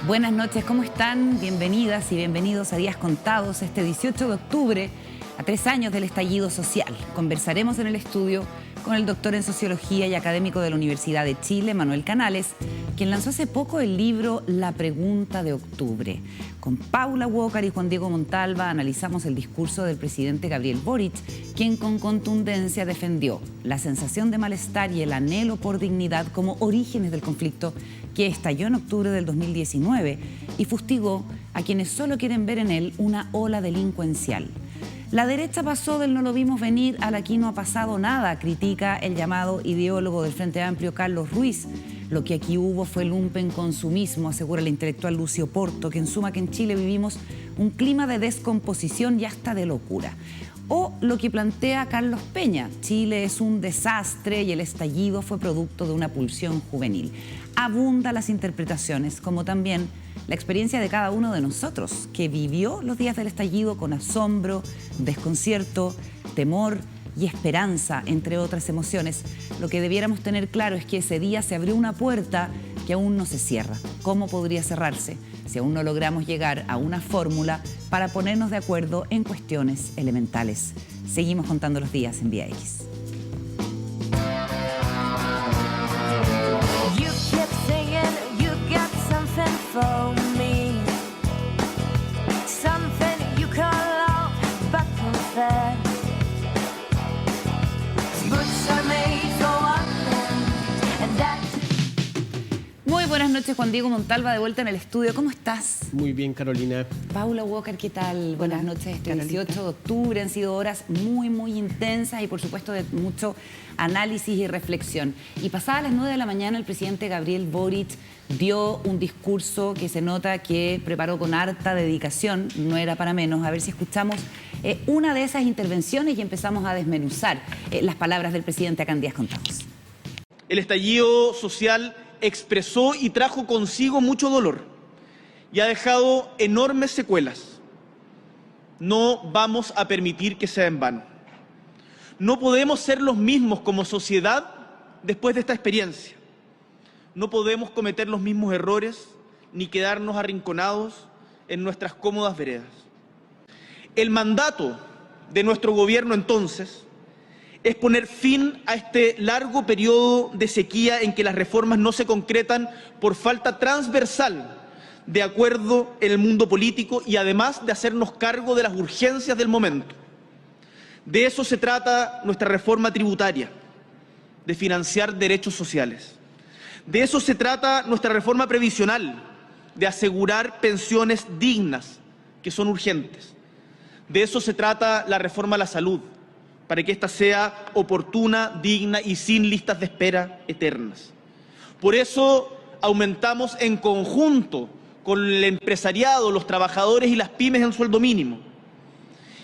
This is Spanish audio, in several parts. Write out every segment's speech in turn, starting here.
Buenas noches, ¿cómo están? Bienvenidas y bienvenidos a Días Contados, este 18 de octubre, a 3 años del estallido social. Conversaremos en el estudio con el doctor en Sociología y académico de la Universidad de Chile, Manuel Canales, quien lanzó hace poco el libro La Pregunta de Octubre. Con Paula Walker y Juan Diego Montalva analizamos el discurso del presidente Gabriel Boric, quien con contundencia defendió la sensación de malestar y el anhelo por dignidad como orígenes del conflicto que estalló en octubre del 2019 y fustigó a quienes solo quieren ver en él una ola delincuencial. La derecha pasó del no lo vimos venir al aquí no ha pasado nada, critica el llamado ideólogo del Frente Amplio Carlos Ruiz. Lo que aquí hubo fue lumpenconsumismo, asegura el intelectual Lucio Porto, que suma que en Chile vivimos un clima de descomposición y hasta de locura. O lo que plantea Carlos Peña, Chile es un desastre y el estallido fue producto de una pulsión juvenil. Abundan las interpretaciones, como también la experiencia de cada uno de nosotros, que vivió los días del estallido con asombro, desconcierto, temor y esperanza, entre otras emociones. Lo que debiéramos tener claro es que ese día se abrió una puerta que aún no se cierra. ¿Cómo podría cerrarse si aún no logramos llegar a una fórmula para ponernos de acuerdo en cuestiones elementales? Seguimos contando los días en Vía X. Muy buenas noches, Juan Diego Montalva, de vuelta en el estudio. ¿Cómo estás? Muy bien, Carolina. Paula Walker, ¿qué tal? Buenas noches. Este 18 de octubre han sido horas muy intensas y, por supuesto, de mucho análisis y reflexión. Y pasadas las 9 de la mañana, el presidente Gabriel Boric dio un discurso que se nota que preparó con harta dedicación, no era para menos. A ver si escuchamos una de esas intervenciones y empezamos a desmenuzar las palabras del presidente acá en Días Contados. El estallido social expresó y trajo consigo mucho dolor y ha dejado enormes secuelas. No vamos a permitir que sea en vano. No podemos ser los mismos como sociedad después de esta experiencia. No podemos cometer los mismos errores ni quedarnos arrinconados en nuestras cómodas veredas. El mandato de nuestro gobierno entonces es poner fin a este largo periodo de sequía en que las reformas no se concretan por falta transversal de acuerdo en el mundo político y además de hacernos cargo de las urgencias del momento. De eso se trata nuestra reforma tributaria, de financiar derechos sociales. De eso se trata nuestra reforma previsional, de asegurar pensiones dignas, que son urgentes. De eso se trata la reforma a la salud, para que ésta sea oportuna, digna y sin listas de espera eternas. Por eso aumentamos en conjunto con el empresariado, los trabajadores y las pymes en sueldo mínimo.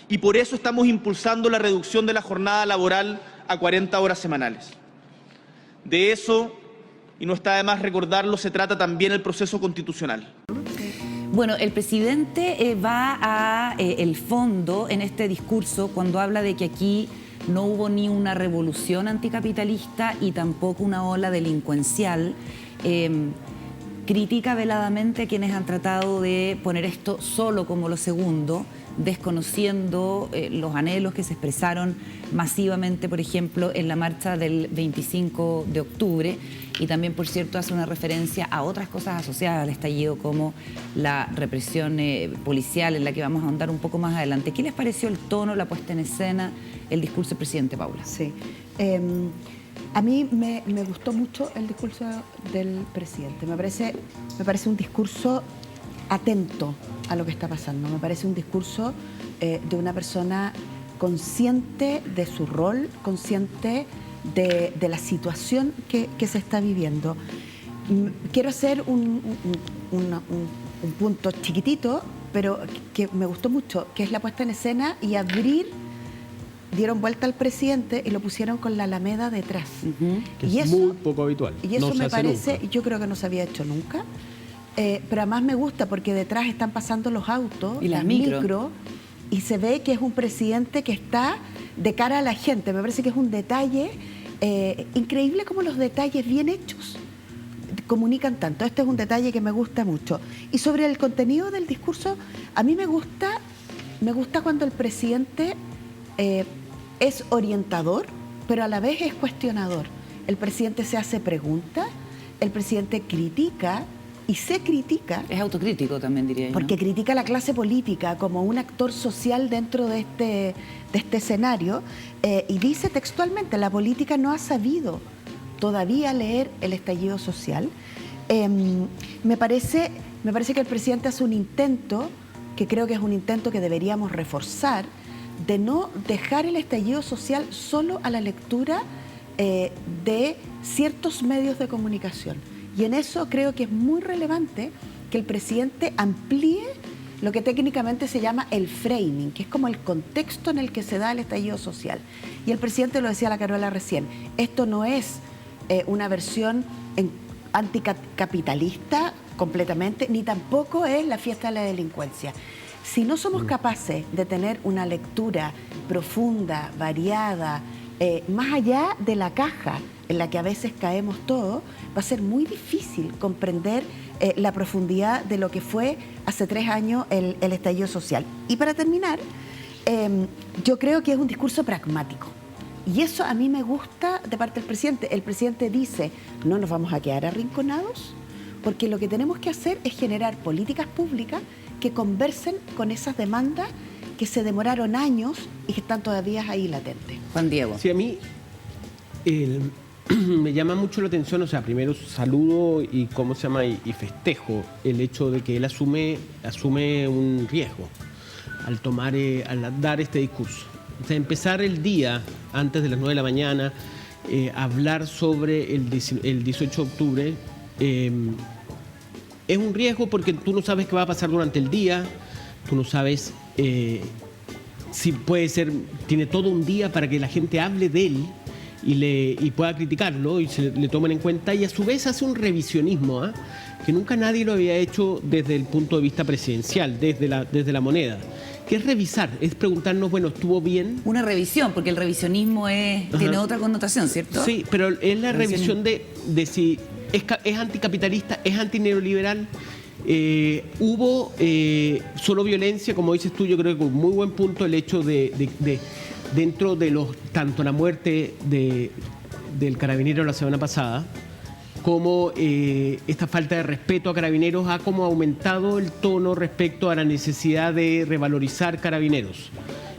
Y por eso estamos impulsando la reducción de la jornada laboral a 40 horas semanales. De eso, y no está de más recordarlo, se trata también el proceso constitucional. Bueno, el presidente va a el fondo en este discurso cuando habla de que aquí no hubo ni una revolución anticapitalista y tampoco una ola delincuencial. Critica veladamente a quienes han tratado de poner esto solo como lo segundo, desconociendo los anhelos que se expresaron masivamente, por ejemplo, en la marcha del 25 de octubre. Y también, por cierto, hace una referencia a otras cosas asociadas al estallido, como la represión policial, en la que vamos a ahondar un poco más adelante. ¿Qué les pareció el tono, la puesta en escena, el discurso del presidente, Paula? Sí. A mí me gustó mucho el discurso del presidente. Me parece un discurso atento a lo que está pasando. Me parece un discurso de una persona consciente de su rol, consciente de la situación que se está viviendo. Quiero hacer un punto chiquitito, pero que me gustó mucho, que es la puesta en escena y dieron vuelta al presidente y lo pusieron con la Alameda detrás. Que y es eso, muy poco habitual. Y eso no me parece, nunca. yo creo que no se había hecho nunca. Pero además me gusta porque detrás están pasando los autos, y las micro, y se ve que es un presidente que está de cara a la gente. Me parece que es un detalle increíble, como los detalles bien hechos, comunican tanto. Este es un detalle que me gusta mucho. Y sobre el contenido del discurso, a mí me gusta cuando el presidente es orientador, pero a la vez es cuestionador. El presidente se hace preguntas, el presidente critica y se critica. Es autocrítico también, diría yo, porque ¿no? critica a la clase política como un actor social dentro de este escenario, y dice textualmente: la política no ha sabido todavía leer el estallido social. Me parece que el presidente hace un intento, que creo que es un intento que deberíamos reforzar, de no dejar el estallido social solo a la lectura de ciertos medios de comunicación. Y en eso creo que es muy relevante que el presidente amplíe lo que técnicamente se llama el framing, que es como el contexto en el que se da el estallido social. Y el presidente, lo decía la Carola recién, esto no es una versión anticapitalista completamente, ni tampoco es la fiesta de la delincuencia. Si no somos capaces de tener una lectura profunda, variada, más allá de la caja en la que a veces caemos todos, va a ser muy difícil comprender la profundidad de lo que fue hace 3 años el estallido social. Y para terminar, yo creo que es un discurso pragmático. Y eso a mí me gusta de parte del presidente. El presidente dice: no nos vamos a quedar arrinconados, porque lo que tenemos que hacer es generar políticas públicas que conversen con esas demandas que se demoraron años y que están todavía ahí latentes. Juan Diego. Sí, a mí me llama mucho la atención, o sea, primero saludo y festejo el hecho de que él asume un riesgo al dar este discurso. O sea, empezar el día antes de las 9 de la mañana, hablar sobre el 18 de octubre, es un riesgo porque tú no sabes qué va a pasar durante el día, tú no sabes si puede ser, tiene todo un día para que la gente hable de él y pueda criticarlo y se le tomen en cuenta, y a su vez hace un revisionismo que nunca nadie lo había hecho desde el punto de vista presidencial, desde la moneda, que es revisar, es preguntarnos, bueno, ¿estuvo bien? Una revisión, porque el revisionismo tiene otra connotación, ¿cierto? Sí, pero es la revisión de si es anticapitalista, es antineoliberal. Hubo solo violencia, como dices tú. Yo creo que un muy buen punto el hecho de dentro de tanto la muerte del carabinero la semana pasada, como esta falta de respeto a Carabineros ha como aumentado el tono respecto a la necesidad de revalorizar Carabineros.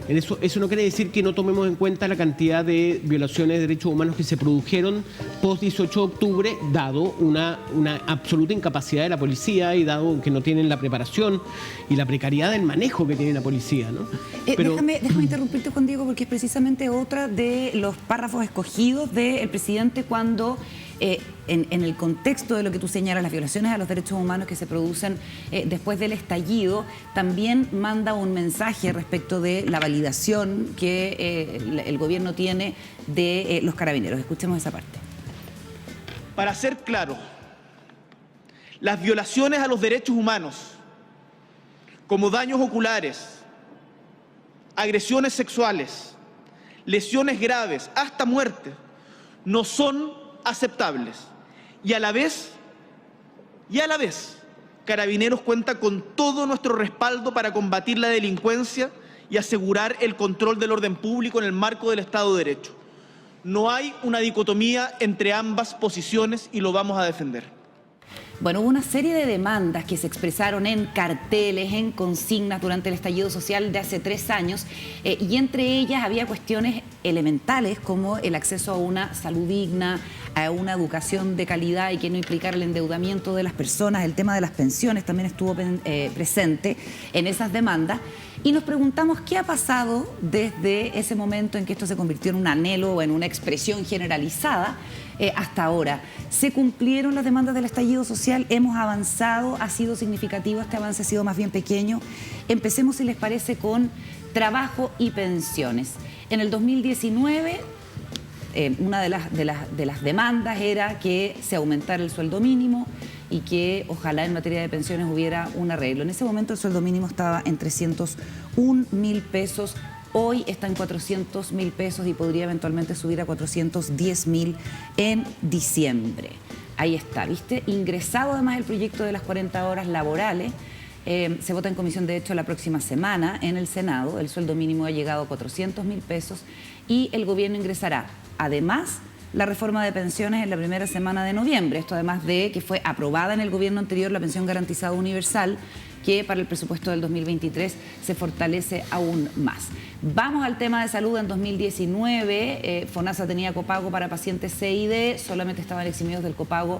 Eso no quiere decir que no tomemos en cuenta la cantidad de violaciones de derechos humanos que se produjeron post 18 de octubre, dado una absoluta incapacidad de la policía y dado que no tienen la preparación y la precariedad del manejo que tiene la policía, ¿no? Pero déjame interrumpirte, Juan Diego, porque es precisamente otra de los párrafos escogidos del presidente cuando, en el contexto de lo que tú señalas, las violaciones a los derechos humanos que se producen después del estallido, también manda un mensaje respecto de la validación que el gobierno tiene de los carabineros. Escuchemos esa parte. Para ser claro, las violaciones a los derechos humanos, como daños oculares, agresiones sexuales, lesiones graves, hasta muerte, no son aceptables. Y a la vez, Carabineros cuenta con todo nuestro respaldo para combatir la delincuencia y asegurar el control del orden público en el marco del Estado de Derecho. No hay una dicotomía entre ambas posiciones y lo vamos a defender. Bueno, hubo una serie de demandas que se expresaron en carteles, en consignas durante el estallido social de hace 3 años, y entre ellas había cuestiones elementales como el acceso a una salud digna, a una educación de calidad y que no implicara el endeudamiento de las personas. El tema de las pensiones también estuvo presente en esas demandas. Y nos preguntamos qué ha pasado desde ese momento en que esto se convirtió en un anhelo o en una expresión generalizada hasta ahora. ¿Se cumplieron las demandas del estallido social? ¿Hemos avanzado? ¿Ha sido significativo? ¿Este avance ha sido más bien pequeño? Empecemos, si les parece, con trabajo y pensiones. En el 2019, una de las demandas era que se aumentara el sueldo mínimo y que ojalá en materia de pensiones hubiera un arreglo. En ese momento el sueldo mínimo estaba en 301.000 pesos, hoy está en 400.000 pesos y podría eventualmente subir a 410.000 en diciembre. ahí está, ¿viste? Ingresado además el proyecto de las 40 horas laborales, se vota en comisión de hecho la próxima semana en el Senado. El sueldo mínimo ha llegado a 400.000 pesos y el gobierno ingresará además la reforma de pensiones en la primera semana de noviembre. Esto además de que fue aprobada en el gobierno anterior la pensión garantizada universal, que para el presupuesto del 2023 se fortalece aún más. Vamos al tema de salud. En 2019, FONASA tenía copago para pacientes C y D, solamente estaban eximidos del copago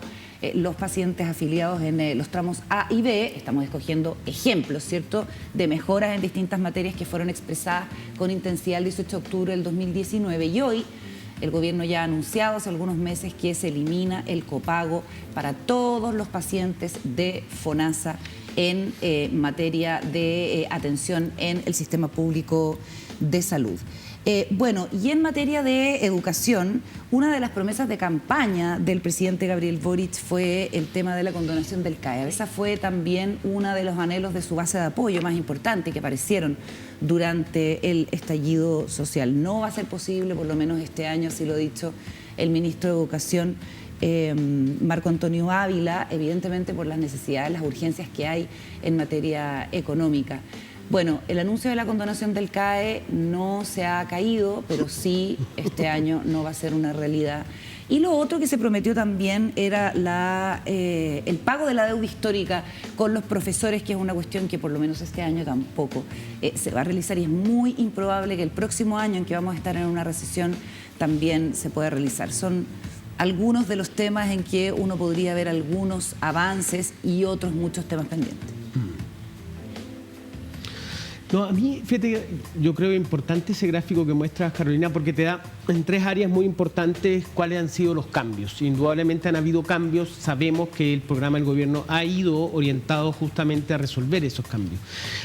los pacientes afiliados en los tramos A y B. Estamos escogiendo ejemplos, ¿cierto?, de mejoras en distintas materias que fueron expresadas con intensidad el 18 de octubre del 2019 y hoy el gobierno ya ha anunciado hace algunos meses que se elimina el copago para todos los pacientes de FONASA en materia de atención en el sistema público de salud. Bueno, y en materia de educación, una de las promesas de campaña del presidente Gabriel Boric fue el tema de la condonación del CAE. Esa fue también uno de los anhelos de su base de apoyo más importante que aparecieron durante el estallido social. No va a ser posible, por lo menos este año, así lo ha dicho el ministro de Educación, Marco Antonio Ávila, evidentemente por las necesidades, las urgencias que hay en materia económica. Bueno, el anuncio de la condonación del CAE no se ha caído, pero sí este año no va a ser una realidad. Y lo otro que se prometió también era el pago de la deuda histórica con los profesores, que es una cuestión que por lo menos este año tampoco se va a realizar y es muy improbable que el próximo año, en que vamos a estar en una recesión, también se pueda realizar. Son algunos de los temas en que uno podría ver algunos avances y otros muchos temas pendientes. No, a mí, fíjate, yo creo importante ese gráfico que muestras, Carolina, porque te da en tres áreas muy importantes cuáles han sido los cambios. Indudablemente han habido cambios, sabemos que el programa del gobierno ha ido orientado justamente a resolver esos cambios.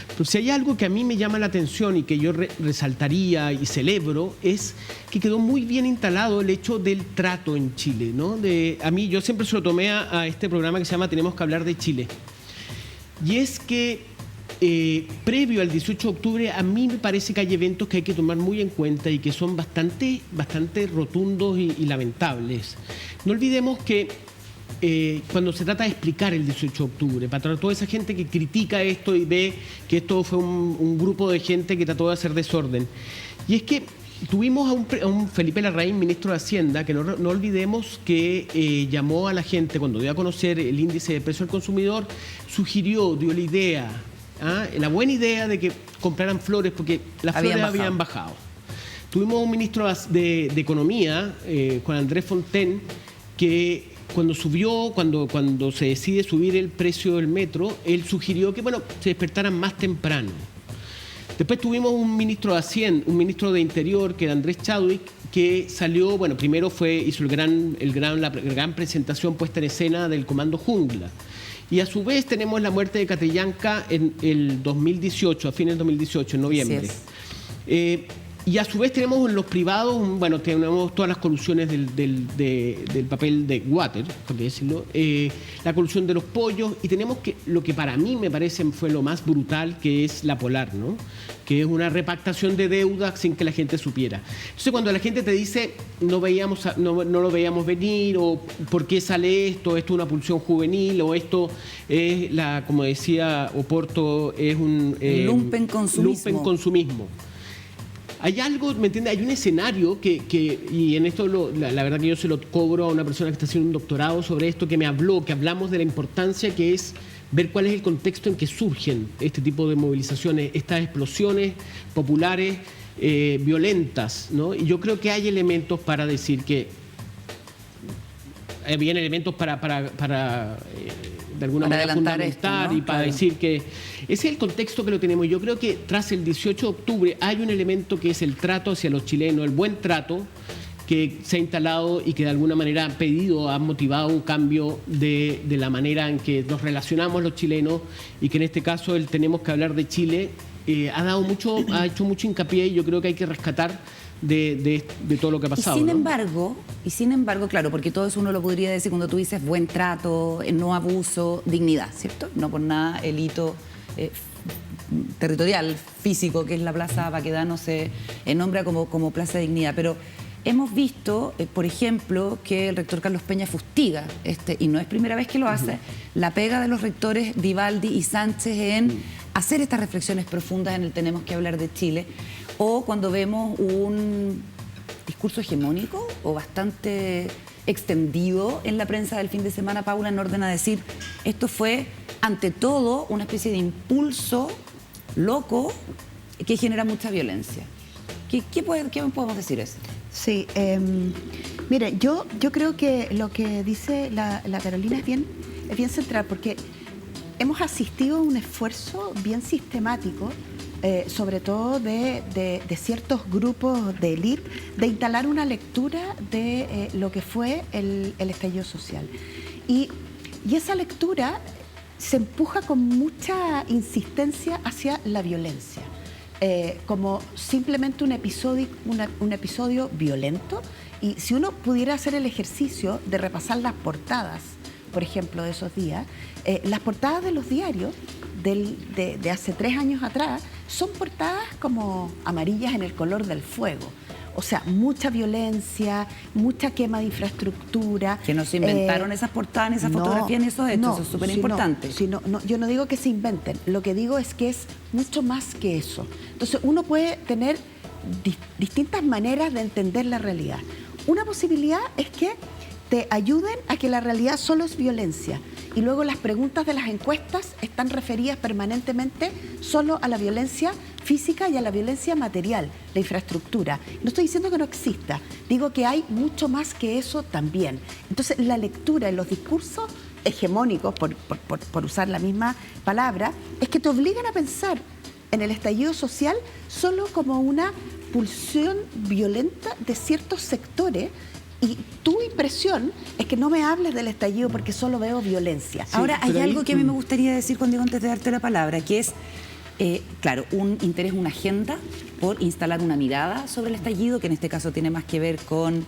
Pero si hay algo que a mí me llama la atención y que yo resaltaría y celebro, es que quedó muy bien instalado el hecho del trato en Chile, ¿no? A mí, yo siempre se lo tomé a este programa que se llama Tenemos que hablar de Chile. Y es que previo al 18 de octubre, a mí me parece que hay eventos que hay que tomar muy en cuenta y que son bastante rotundos y lamentables. No olvidemos que cuando se trata de explicar el 18 de octubre, para toda esa gente que critica esto y ve que esto fue un grupo de gente que trató de hacer desorden, y es que tuvimos a un Felipe Larraín, ministro de Hacienda, que no olvidemos que llamó a la gente cuando dio a conocer el índice de precio del consumidor, sugirió, dio la idea, la buena idea de que compraran flores porque las flores habían bajado. Tuvimos un ministro de Economía, Juan Andrés Fontaine, que cuando se decide subir el precio del metro, él sugirió que se despertaran más temprano. Después tuvimos un ministro de Hacienda, un ministro de Interior, que era Andrés Chadwick, que salió, primero hizo la gran presentación puesta en escena del Comando Jungla. Y a su vez tenemos la muerte de Catrillanca en el 2018, a fines del 2018, en noviembre. Y a su vez tenemos en los privados, tenemos todas las colusiones del papel de water, por qué decirlo, la colusión de los pollos, y tenemos lo que para mí me parece fue lo más brutal, que es la Polar, ¿no? Que es una repactación de deuda sin que la gente supiera. Entonces, cuando la gente te dice no lo veíamos venir, o por qué sale esto es una pulsión juvenil, o esto es como decía Oporto, es un lumpenconsumismo. Hay algo, ¿me entiendes? Hay un escenario y en esto la verdad que yo se lo cobro a una persona que está haciendo un doctorado sobre esto, que hablamos de la importancia que es ver cuál es el contexto en que surgen este tipo de movilizaciones, estas explosiones populares violentas, ¿no? Y yo creo que hay elementos para decir que habían elementos para de alguna manera fundamentar esto, ¿no? Y para decir que ese es el contexto que lo tenemos. Yo creo que tras el 18 de octubre hay un elemento que es el trato hacia los chilenos, el buen trato que se ha instalado y que de alguna manera ha motivado un cambio de la manera en que nos relacionamos los chilenos, y que en este caso el Tenemos que hablar de Chile ha hecho mucho hincapié, y yo creo que hay que rescatar de todo lo que ha pasado. Y sin embargo, claro, porque todo eso uno lo podría decir cuando tú dices buen trato, no abuso, dignidad, ¿cierto? No por nada el hito territorial, físico, que es la Plaza Baquedano, se nombra como Plaza de Dignidad. Pero hemos visto, por ejemplo, que el rector Carlos Peña fustiga, y no es primera vez que lo hace, la pega de los rectores Vivaldi y Sánchez en hacer estas reflexiones profundas en el Tenemos que hablar de Chile, o cuando vemos un discurso hegemónico o bastante extendido en la prensa del fin de semana, Paula, en orden a decir, esto fue ante todo una especie de impulso loco que genera mucha violencia. ¿Qué podemos decir eso? Sí, mire, yo creo que lo que dice la Carolina es bien central, porque hemos asistido a un esfuerzo bien sistemático, sobre todo de ciertos grupos de élite, de instalar una lectura de lo que fue el estallido social. Y esa lectura se empuja con mucha insistencia hacia la violencia. Como simplemente un episodio violento, y si uno pudiera hacer el ejercicio de repasar las portadas, por ejemplo, de esos días, las portadas de los diarios de hace 3 años atrás son portadas como amarillas en el color del fuego. O sea, mucha violencia, mucha quema de infraestructura. Que no se inventaron esas portadas, ni esas fotografías, ni esos hechos, eso es súper importante. Yo no digo que se inventen, lo que digo es que es mucho más que eso. Entonces, uno puede tener distintas maneras de entender la realidad. Una posibilidad es que te ayuden a que la realidad solo es violencia, y luego las preguntas de las encuestas están referidas permanentemente solo a la violencia física y a la violencia material, la infraestructura. No estoy diciendo que no exista, digo que hay mucho más que eso también. Entonces, la lectura en los discursos hegemónicos, por usar la misma palabra, es que te obligan a pensar en el estallido social solo como una pulsión violenta de ciertos sectores. Y tu impresión es que no me hables del estallido porque solo veo violencia. Sí, ahora, hay algo que a mí me gustaría decir, Juan Diego, antes de darte la palabra, que es, claro, un interés, una agenda por instalar una mirada sobre el estallido, que en este caso tiene más que ver con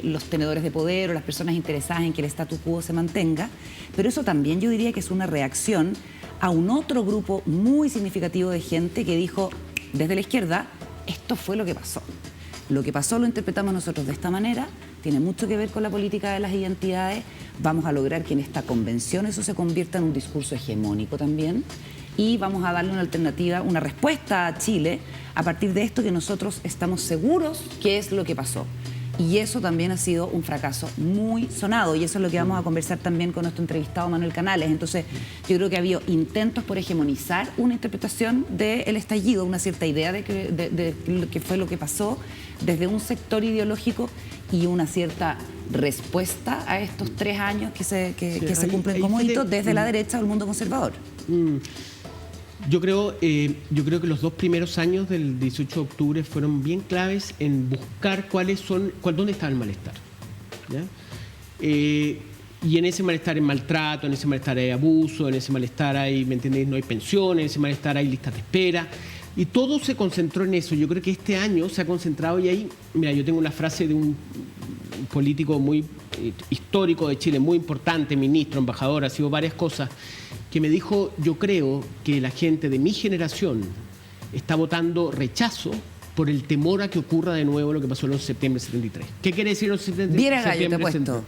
los tenedores de poder o las personas interesadas en que el statu quo se mantenga, pero eso también yo diría que es una reacción a un otro grupo muy significativo de gente que dijo, desde la izquierda, esto fue lo que pasó. Lo que pasó lo interpretamos nosotros de esta manera, tiene mucho que ver con la política de las identidades, vamos a lograr que en esta convención eso se convierta en un discurso hegemónico también, y vamos a darle una alternativa, una respuesta a Chile a partir de esto que nosotros estamos seguros que es lo que pasó. Y eso también ha sido un fracaso muy sonado, y eso es lo que vamos a conversar también con nuestro entrevistado Manuel Canales. Entonces, yo creo que ha habido intentos por hegemonizar una interpretación del estallido, una cierta idea de qué fue lo que pasó desde un sector ideológico, y una cierta respuesta a estos 3 años que se cumplen como hito desde la derecha o el mundo conservador. Yo creo que los 2 primeros años del 18 de octubre fueron bien claves en buscar dónde estaba el malestar, ¿ya? Y en ese malestar hay maltrato, en ese malestar hay abuso, en ese malestar hay, ¿me entendéis?, no hay pensiones, en ese malestar hay listas de espera. Y todo se concentró en eso. Yo creo que este año se ha concentrado, y ahí, mira, yo tengo una frase de un político muy histórico de Chile, muy importante, ministro, embajador, ha sido varias cosas, que me dijo, yo creo que la gente de mi generación está votando rechazo por el temor a que ocurra de nuevo lo que pasó en el 11 de septiembre del 73. ¿Qué quiere decir el 11 de septiembre? Viera gallo, te he puesto.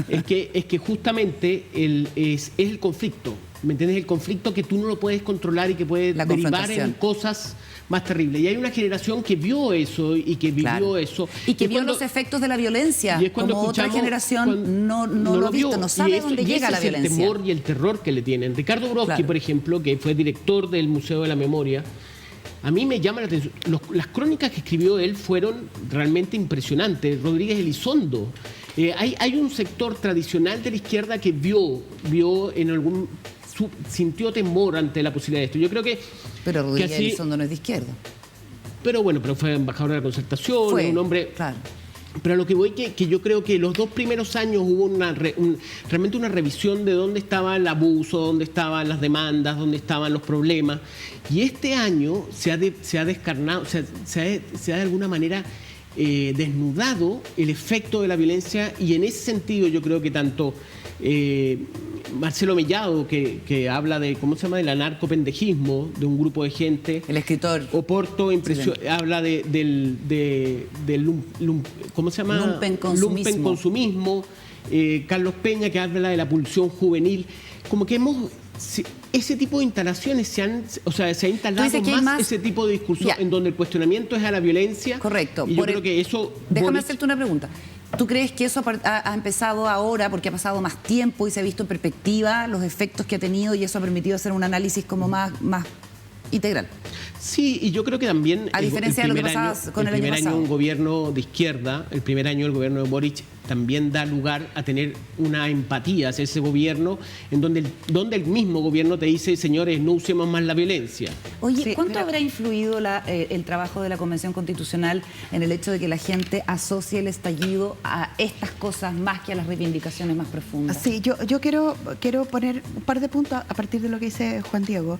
Es que justamente es el conflicto, ¿me entiendes? El conflicto que tú no lo puedes controlar y que puede derivar en cosas más terribles. Y hay una generación que vio eso y que vivió eso. Y que vio los efectos de la violencia, y es cuando como otra generación no lo ha visto, no sabe dónde llega la violencia. El temor y el terror que le tienen. Ricardo Brodsky, por ejemplo, que fue director del Museo de la Memoria, a mí me llama la atención. Las crónicas que escribió él fueron realmente impresionantes. Rodríguez Elizondo. Hay un sector tradicional de la izquierda que sintió temor ante la posibilidad de esto. Yo creo que... Pero Rodríguez Elizondo no es de izquierda. Pero bueno, fue embajador de la Concertación, un hombre... Claro. Pero a lo que voy, que yo creo que los 2 primeros años hubo realmente una revisión de dónde estaba el abuso, dónde estaban las demandas, dónde estaban los problemas. Y este año se ha descarnado, se ha de alguna manera desnudado el efecto de la violencia, y en ese sentido yo creo que tanto Marcelo Mellado, que habla de, ¿cómo se llama?, del anarcopendejismo de un grupo de gente. El escritor. Oporto habla del ¿cómo se llama? Lumpenconsumismo. Carlos Peña, que habla de la pulsión juvenil. Como que ese tipo de instalaciones se ha instalado más ese tipo de discurso en donde el cuestionamiento es a la violencia. Correcto. Y yo creo que eso... Déjame hacerte una pregunta. ¿Tú crees que eso ha empezado ahora porque ha pasado más tiempo y se ha visto en perspectiva los efectos que ha tenido y eso ha permitido hacer un análisis como más integral? Sí, y yo creo que también... A diferencia de lo que pasaba con el año pasado. El primer año un gobierno de izquierda, el primer año del gobierno de Boric, también da lugar a tener una empatía hacia ese gobierno, en donde el mismo gobierno te dice, señores, no usemos más la violencia. Oye, sí, ¿cuánto habrá influido el trabajo de la Convención Constitucional en el hecho de que la gente asocie el estallido a estas cosas más que a las reivindicaciones más profundas? Sí, yo quiero poner un par de puntos a partir de lo que dice Juan Diego.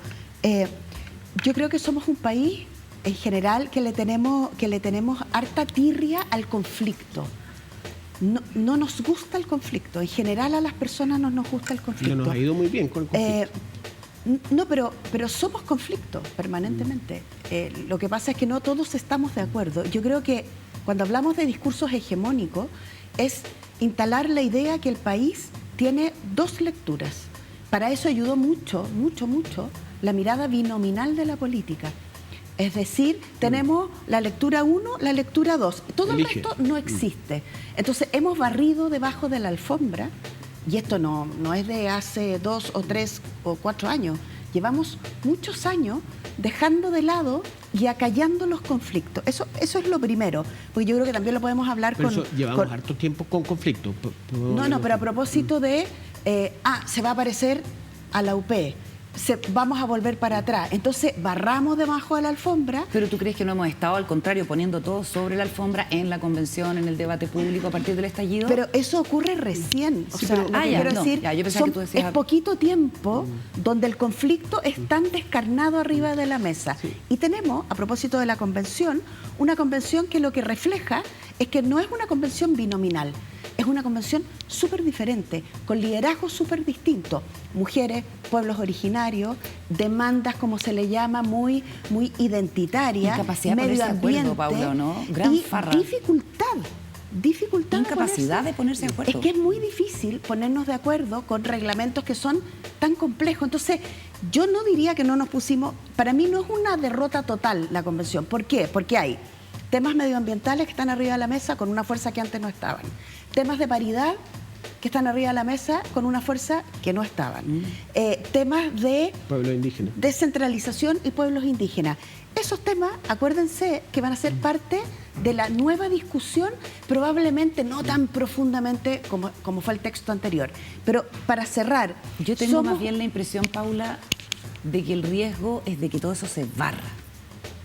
Yo creo que somos un país, en general, que le tenemos harta tirria al conflicto. No nos gusta el conflicto. En general a las personas no nos gusta el conflicto. No nos ha ido muy bien con el conflicto. No, pero somos conflictos permanentemente. Lo que pasa es que no todos estamos de acuerdo. Yo creo que cuando hablamos de discursos hegemónicos es instalar la idea que el país tiene dos lecturas. Para eso ayudó mucho la mirada binominal de la política. Es decir, tenemos la lectura 1, la lectura 2. Todo el resto no existe. Entonces, hemos barrido debajo de la alfombra, y esto no es de hace 2 o 3 o 4 años. Llevamos muchos años dejando de lado y acallando los conflictos. Eso es lo primero, porque yo creo que también lo podemos hablar llevamos harto tiempo con conflictos. No, pero a propósito de, se va a aparecer a la UP. Vamos a volver para atrás. Entonces, barramos debajo de la alfombra. ¿Pero tú crees que no hemos estado, al contrario, poniendo todo sobre la alfombra en la convención, en el debate público a partir del estallido? Pero eso ocurre recién. Sí, es poquito tiempo donde el conflicto es tan descarnado arriba de la mesa. Sí. Y tenemos, a propósito de la convención, una convención que lo que refleja es que no es una convención binominal. Es una convención súper diferente, con liderazgos súper distintos. Mujeres, pueblos originarios, demandas, como se le llama, muy identitarias, medio ambiente, Paula, ¿no? Gran y farra. Dificultad incapacidad de ponerse de acuerdo. Es que es muy difícil ponernos de acuerdo con reglamentos que son tan complejos. Entonces, yo no diría que no nos pusimos... Para mí no es una derrota total la convención. ¿Por qué? Porque hay temas medioambientales que están arriba de la mesa con una fuerza que antes no estaban. Temas de paridad que están arriba de la mesa con una fuerza que no estaban. Temas de pueblos indígenas, descentralización y pueblos indígenas. Esos temas, acuérdense que van a ser parte de la nueva discusión, probablemente no tan profundamente como fue el texto anterior. Pero para cerrar... Yo tengo más bien la impresión, Paula, de que el riesgo es de que todo eso se barra.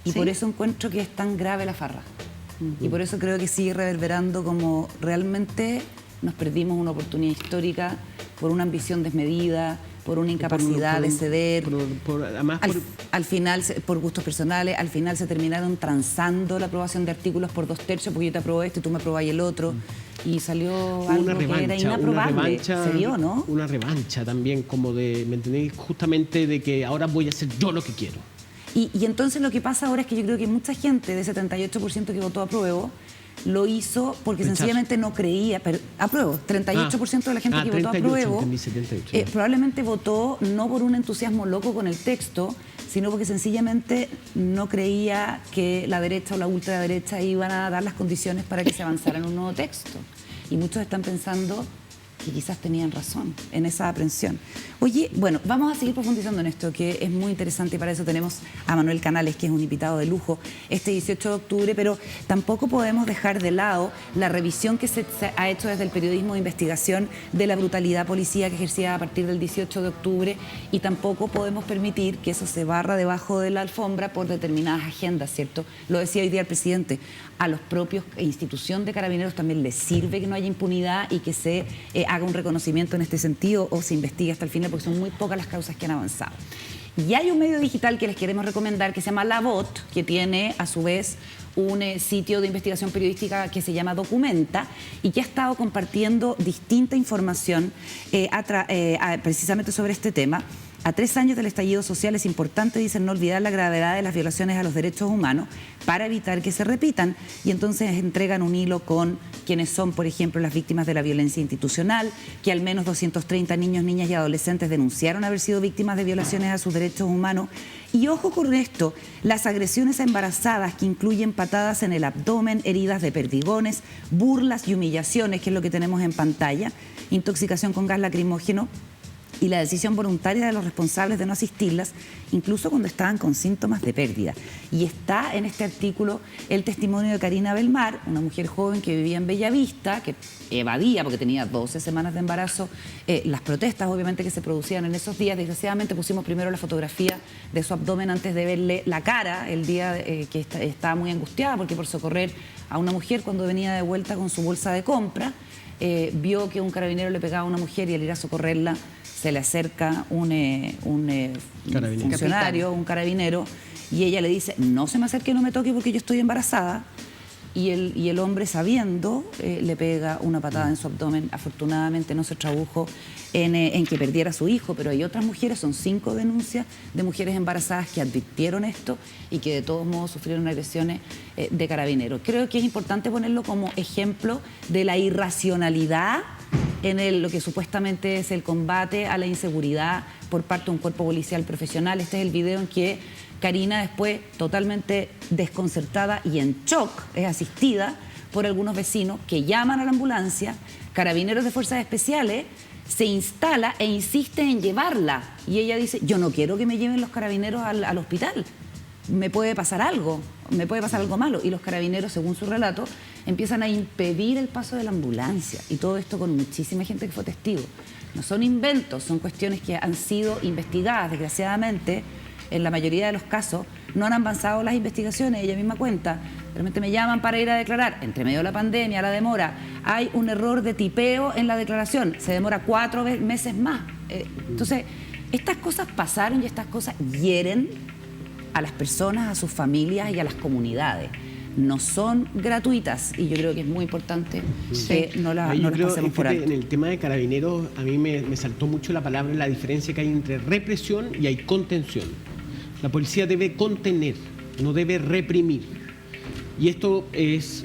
Y por eso encuentro que es tan grave la farra. Y por eso creo que sigue reverberando como realmente nos perdimos una oportunidad histórica por una ambición desmedida, por una incapacidad de ceder. Al final, por gustos personales, al final se terminaron transando la aprobación de artículos por 2/3, porque yo te aprobé este, tú me aprobás el otro. Y salió algo que era inaprobable. Se dio, ¿no? Una revancha también, como de, ¿me entendéis? Justamente de que ahora voy a hacer yo lo que quiero. Y entonces lo que pasa ahora es que yo creo que mucha gente de 78% que votó apruebo lo hizo porque sencillamente no creía, pero apruebo, 38% de la gente que votó apruebo probablemente votó no por un entusiasmo loco con el texto, sino porque sencillamente no creía que la derecha o la ultraderecha iban a dar las condiciones para que se avanzara en un nuevo texto. Y muchos están pensando que quizás tenían razón en esa aprehensión. Oye, bueno, vamos a seguir profundizando en esto, que es muy interesante, y para eso tenemos a Manuel Canales, que es un invitado de lujo este 18 de octubre, pero tampoco podemos dejar de lado la revisión que se ha hecho desde el periodismo de investigación de la brutalidad policía que ejercía a partir del 18 de octubre, y tampoco podemos permitir que eso se barra debajo de la alfombra por determinadas agendas, ¿cierto? Lo decía hoy día el presidente, a los propios institución de Carabineros también les sirve que no haya impunidad y que se haga un reconocimiento en este sentido o se investigue hasta el final, porque son muy pocas las causas que han avanzado. Y hay un medio digital que les queremos recomendar que se llama La Voz, que tiene a su vez un sitio de investigación periodística que se llama Documenta y que ha estado compartiendo distinta información precisamente sobre este tema. A 3 años del estallido social es importante, dicen, no olvidar la gravedad de las violaciones a los derechos humanos para evitar que se repitan. Y entonces entregan un hilo con quienes son, por ejemplo, las víctimas de la violencia institucional, que al menos 230 niños, niñas y adolescentes denunciaron haber sido víctimas de violaciones a sus derechos humanos. Y ojo con esto, las agresiones a embarazadas, que incluyen patadas en el abdomen, heridas de perdigones, burlas y humillaciones, que es lo que tenemos en pantalla, intoxicación con gas lacrimógeno, y la decisión voluntaria de los responsables de no asistirlas, incluso cuando estaban con síntomas de pérdida. Y está en este artículo el testimonio de Karina Belmar, una mujer joven que vivía en Bellavista, que evadía porque tenía 12 semanas de embarazo, las protestas obviamente que se producían en esos días. Desgraciadamente pusimos primero la fotografía de su abdomen antes de verle la cara, el día que estaba muy angustiada porque por socorrer a una mujer cuando venía de vuelta con su bolsa de compra, vio que un carabinero le pegaba a una mujer y al ir a socorrerla se le acerca un funcionario, un carabinero, y ella le dice, no se me acerque, no me toque porque yo estoy embarazada. Y el hombre, sabiendo, le pega una patada en su abdomen. Afortunadamente no se tradujo en que perdiera a su hijo, pero hay otras mujeres, son 5 denuncias de mujeres embarazadas que advirtieron esto y que de todos modos sufrieron agresiones de carabineros. Creo que es importante ponerlo como ejemplo de la irracionalidad en lo que supuestamente es el combate a la inseguridad por parte de un cuerpo policial profesional. Este es el video en que Karina, después totalmente desconcertada y en shock, es asistida por algunos vecinos que llaman a la ambulancia. Carabineros de Fuerzas Especiales se instala e insiste en llevarla. Y ella dice, yo no quiero que me lleven los carabineros al hospital. Me puede pasar algo malo. Y los carabineros, según su relato, empiezan a impedir el paso de la ambulancia. Y todo esto con muchísima gente que fue testigo. No son inventos, son cuestiones que han sido investigadas, desgraciadamente. En la mayoría de los casos no han avanzado las investigaciones, ella misma cuenta. Realmente me llaman para ir a declarar, entre medio de la pandemia, la demora. Hay un error de tipeo en la declaración, se demora 4 meses más. Entonces, estas cosas pasaron y estas cosas hieren a las personas, a sus familias y a las comunidades. No son gratuitas y yo creo que es muy importante que no las pasemos por alto. En el tema de carabineros, a mí me saltó mucho la palabra, la diferencia que hay entre represión y hay contención. La policía debe contener, no debe reprimir. Y esto es,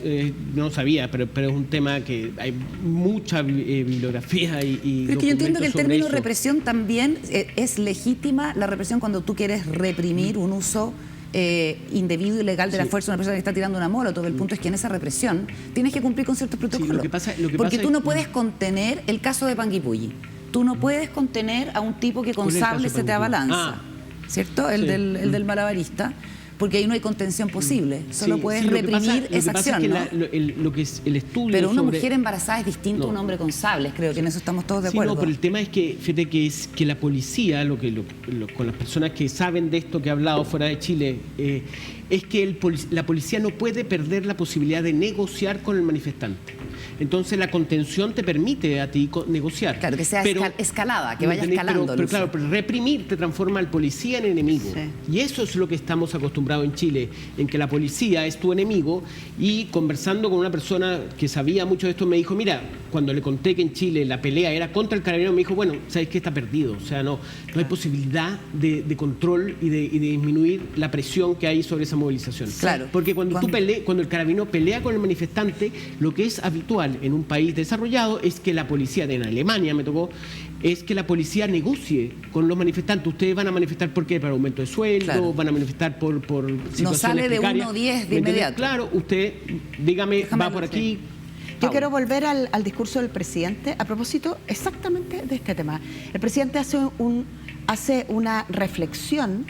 no lo sabía, pero es un tema que hay mucha bibliografía y pero es que yo entiendo que el término represión también es legítima, la represión cuando tú quieres reprimir un uso indebido y ilegal de la fuerza de una persona que está tirando una mola. Todo el punto es que en esa represión tienes que cumplir con ciertos protocolos. Porque tú no puedes contener el caso de Panguipulli. Tú no puedes contener a un tipo que con sable se te abalanza. ¿Cierto? El del malabarista, porque ahí no hay contención posible, solo puedes reprimir esa acción, ¿no? Lo que es el estudio. Pero una mujer embarazada es distinto a un hombre con sables, creo que en eso estamos todos de acuerdo. No, pero el tema es que, fíjate que la policía, con las personas que saben de esto que he hablado fuera de Chile, es que la policía no puede perder la posibilidad de negociar con el manifestante. Entonces la contención te permite a ti negociar. Claro, que sea escalada, que vaya escalando. Pero claro, pero reprimir te transforma al policía en enemigo. Sí. Y eso es lo que estamos acostumbrados en Chile, en que la policía es tu enemigo. Y conversando con una persona que sabía mucho de esto, me dijo, mira, cuando le conté que en Chile la pelea era contra el carabinero, me dijo, bueno, ¿sabes qué? Está perdido. O sea, no hay posibilidad de control y de disminuir la presión que hay sobre esa movilización. Claro. Porque cuando el carabinero pelea con el manifestante, lo que es habitual en un país desarrollado es que la policía, en Alemania me tocó, es que la policía negocie con los manifestantes. Ustedes van a manifestar por qué, para aumento de sueldo, claro. Van a manifestar por situaciones no sale de precarias. 1-10 de inmediato. Claro, usted, dígame, va por aquí. Yo quiero volver al discurso del presidente a propósito exactamente de este tema. El presidente hace una reflexión.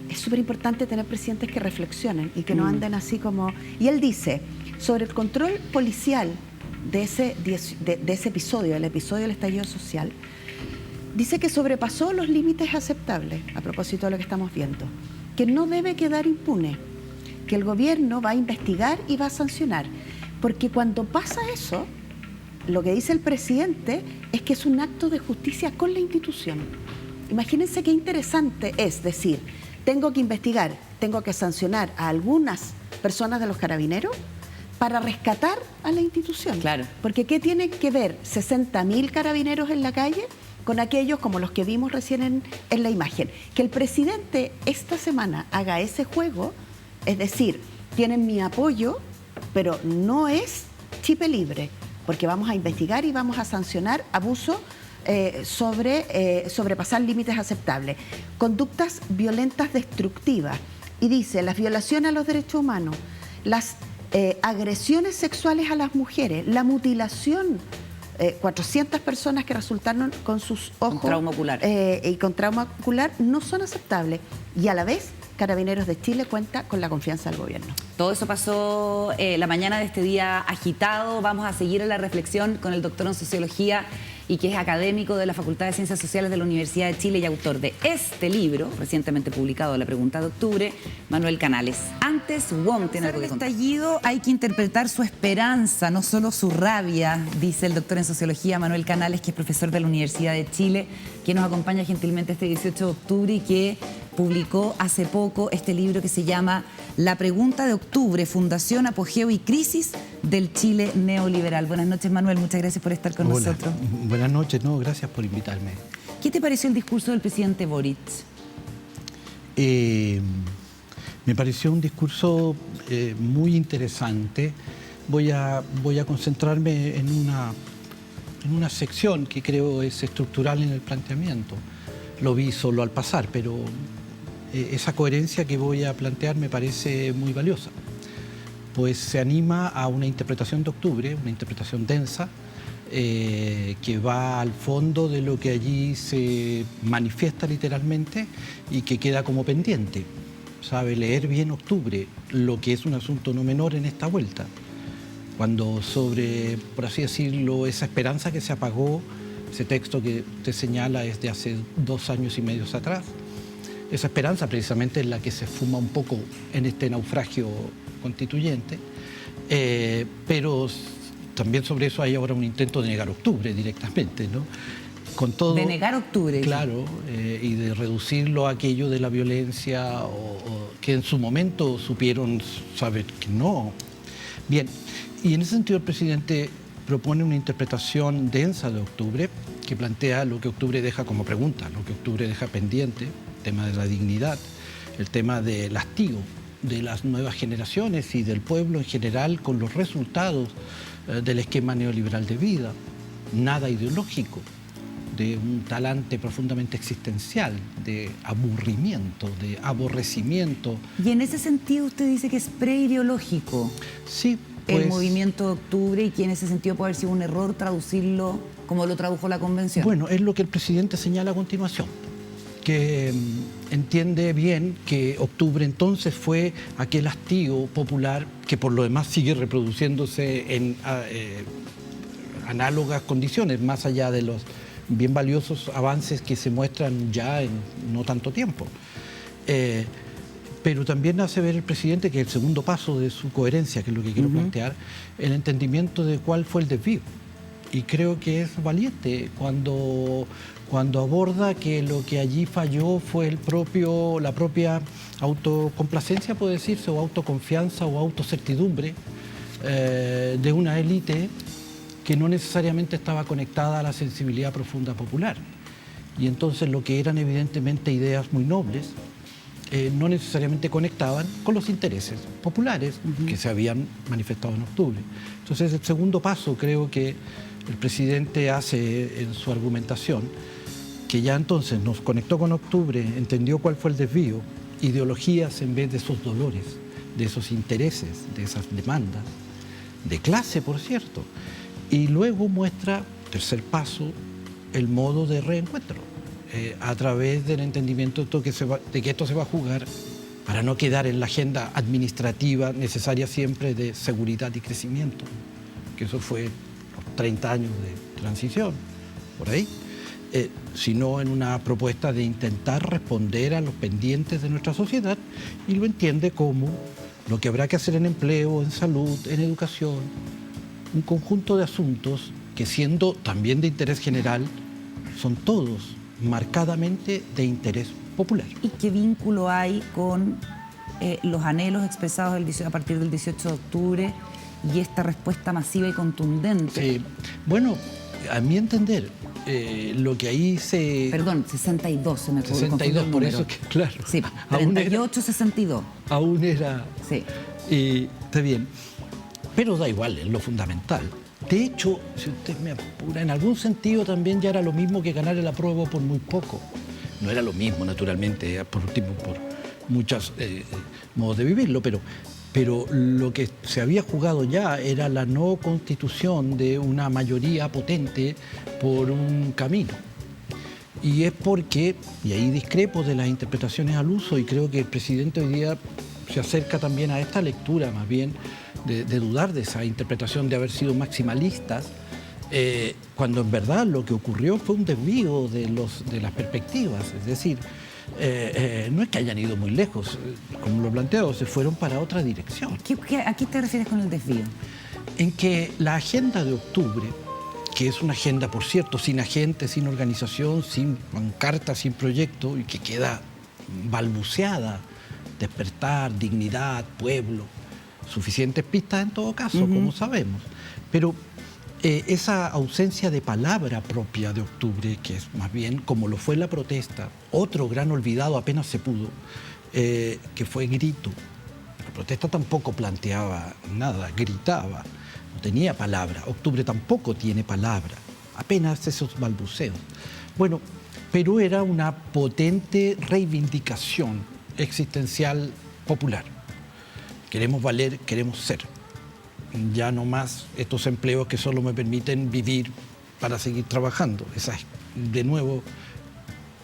Es súper importante tener presidentes que reflexionen y que no anden así como... Y él dice, sobre el control policial de ese episodio, el episodio del estallido social, dice que sobrepasó los límites aceptables, a propósito de lo que estamos viendo, que no debe quedar impune, que el gobierno va a investigar y va a sancionar, porque cuando pasa eso, lo que dice el presidente es que es un acto de justicia con la institución. Imagínense qué interesante es decir, tengo que investigar, tengo que sancionar a algunas personas de los carabineros para rescatar a la institución. Claro. Porque ¿qué tiene que ver 60.000 carabineros en la calle con aquellos como los que vimos recién en la imagen? Que el presidente esta semana haga ese juego, es decir, tienen mi apoyo, pero no es chipe libre, porque vamos a investigar y vamos a sancionar abuso sobrepasar límites aceptables, conductas violentas destructivas. Y dice, las violaciones a los derechos humanos, las agresiones sexuales a las mujeres, la mutilación, 400 personas que resultaron con sus ojos con trauma ocular. Y con trauma ocular no son aceptables. Y a la vez, Carabineros de Chile cuenta con la confianza del gobierno. Todo eso pasó la mañana de este día agitado. Vamos a seguir en la reflexión con el doctor en Sociología y que es académico de la Facultad de Ciencias Sociales de la Universidad de Chile y autor de este libro, recientemente publicado, La Pregunta de Octubre, Manuel Canales. Antes, WOM tiene algo que contar. Estallido hay que interpretar su esperanza, no solo su rabia, dice el doctor en Sociología Manuel Canales, que es profesor de la Universidad de Chile, que nos acompaña gentilmente este 18 de octubre y que publicó hace poco este libro que se llama La Pregunta de Octubre, Fundación, Apogeo y Crisis del Chile Neoliberal. Buenas noches, Manuel, muchas gracias por estar con nosotros. Buenas noches, gracias por invitarme. ¿Qué te pareció el discurso del presidente Boric? Me pareció un discurso muy interesante. Voy a concentrarme en una sección que creo es estructural en el planteamiento. Lo vi solo al pasar, pero esa coherencia que voy a plantear me parece muy valiosa. Pues se anima a una interpretación de octubre, una interpretación densa, que va al fondo de lo que allí se manifiesta literalmente y que queda como pendiente. Sabe leer bien octubre, lo que es un asunto no menor en esta vuelta. Cuando sobre, por así decirlo, esa esperanza que se apagó, ese texto que te señala es de hace 2 años y medio atrás. Esa esperanza precisamente es la que se esfuma un poco en este naufragio constituyente, pero también sobre eso hay ahora un intento de negar octubre directamente, ¿no? Con todo, de negar octubre. Claro, y de reducirlo a aquello de la violencia que en su momento supieron saber que no. Bien, y en ese sentido el presidente propone una interpretación densa de octubre que plantea lo que octubre deja como pregunta, lo que octubre deja pendiente, el tema de la dignidad, el tema del hastío de las nuevas generaciones y del pueblo en general con los resultados del esquema neoliberal de vida, nada ideológico, de un talante profundamente existencial, de aburrimiento, de aborrecimiento. Y en ese sentido usted dice que es preideológico. Sí, pues, el movimiento de octubre, y que en ese sentido puede haber sido un error traducirlo como lo tradujo la convención. Bueno, es lo que el presidente señala a continuación, que entiende bien que octubre entonces fue aquel hastío popular que por lo demás sigue reproduciéndose en análogas condiciones, más allá de los bien valiosos avances que se muestran ya en no tanto tiempo. Pero también hace ver el presidente que el segundo paso de su coherencia, que es lo que quiero plantear, el entendimiento de cuál fue el desvío. Y creo que es valiente cuando aborda que lo que allí falló fue la propia autocomplacencia, puede decirse, o autoconfianza o autocertidumbre de una élite que no necesariamente estaba conectada a la sensibilidad profunda popular. Y entonces lo que eran evidentemente ideas muy nobles, no necesariamente conectaban con los intereses populares que se habían manifestado en octubre. Entonces el segundo paso creo que el presidente hace en su argumentación, que ya entonces nos conectó con octubre, entendió cuál fue el desvío, ideologías en vez de esos dolores, de esos intereses, de esas demandas, de clase por cierto, y luego muestra, tercer paso, el modo de reencuentro, a través del entendimiento de que esto se va a jugar para no quedar en la agenda administrativa necesaria siempre de seguridad y crecimiento, que eso fue los 30 años de transición, por ahí, sino en una propuesta de intentar responder a los pendientes de nuestra sociedad, y lo entiende como lo que habrá que hacer en empleo, en salud, en educación, un conjunto de asuntos que, siendo también de interés general, son todos marcadamente de interés popular. ¿Y qué vínculo hay con los anhelos expresados a partir del 18 de octubre y esta respuesta masiva y contundente? Sí. Bueno, a mi entender, lo que ahí se... Perdón, 62 se me confundió 62, el por número. eso que, claro. Sí, aún 38, 62. Aún era... Sí. Está bien. Pero da igual, es lo fundamental. De hecho, si usted me apura, en algún sentido también ya era lo mismo que ganar el apruebo por muy poco. No era lo mismo, naturalmente, por muchos modos de vivirlo, pero lo que se había jugado ya era la no constitución de una mayoría potente por un camino. Y es porque, y ahí discrepo de las interpretaciones al uso, y creo que el presidente hoy día se acerca también a esta lectura, más bien, de dudar de esa interpretación de haber sido maximalistas, cuando en verdad lo que ocurrió fue un desvío de las perspectivas. Es decir, no es que hayan ido muy lejos, como lo he planteado, se fueron para otra dirección. ¿A qué te refieres con el desvío? En que la agenda de octubre, que es una agenda, por cierto, sin agente, sin organización, sin pancarta, sin proyecto, y que queda balbuceada, despertar, dignidad, pueblo, suficientes pistas en todo caso, como sabemos. Pero esa ausencia de palabra propia de octubre, que es más bien como lo fue la protesta, otro gran olvidado apenas se pudo, que fue grito. La protesta tampoco planteaba nada, gritaba, no tenía palabra. Octubre tampoco tiene palabra, apenas esos balbuceos. Bueno, pero era una potente reivindicación existencial popular. Queremos valer, queremos ser. Ya no más estos empleos que solo me permiten vivir para seguir trabajando. Esa es, de nuevo,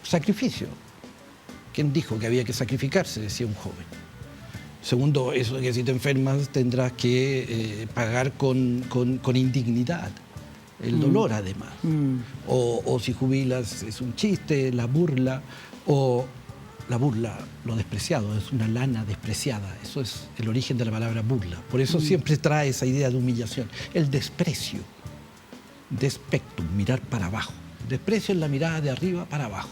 sacrificio. ¿Quién dijo que había que sacrificarse?, decía un joven. Segundo, eso de que si te enfermas tendrás que pagar con indignidad. El dolor, además. O si jubilas, es un chiste, la burla, o la burla, lo despreciado, es una lana despreciada. Eso es el origen de la palabra burla. Por eso siempre trae esa idea de humillación. El desprecio, despectum, mirar para abajo. Desprecio es la mirada de arriba para abajo.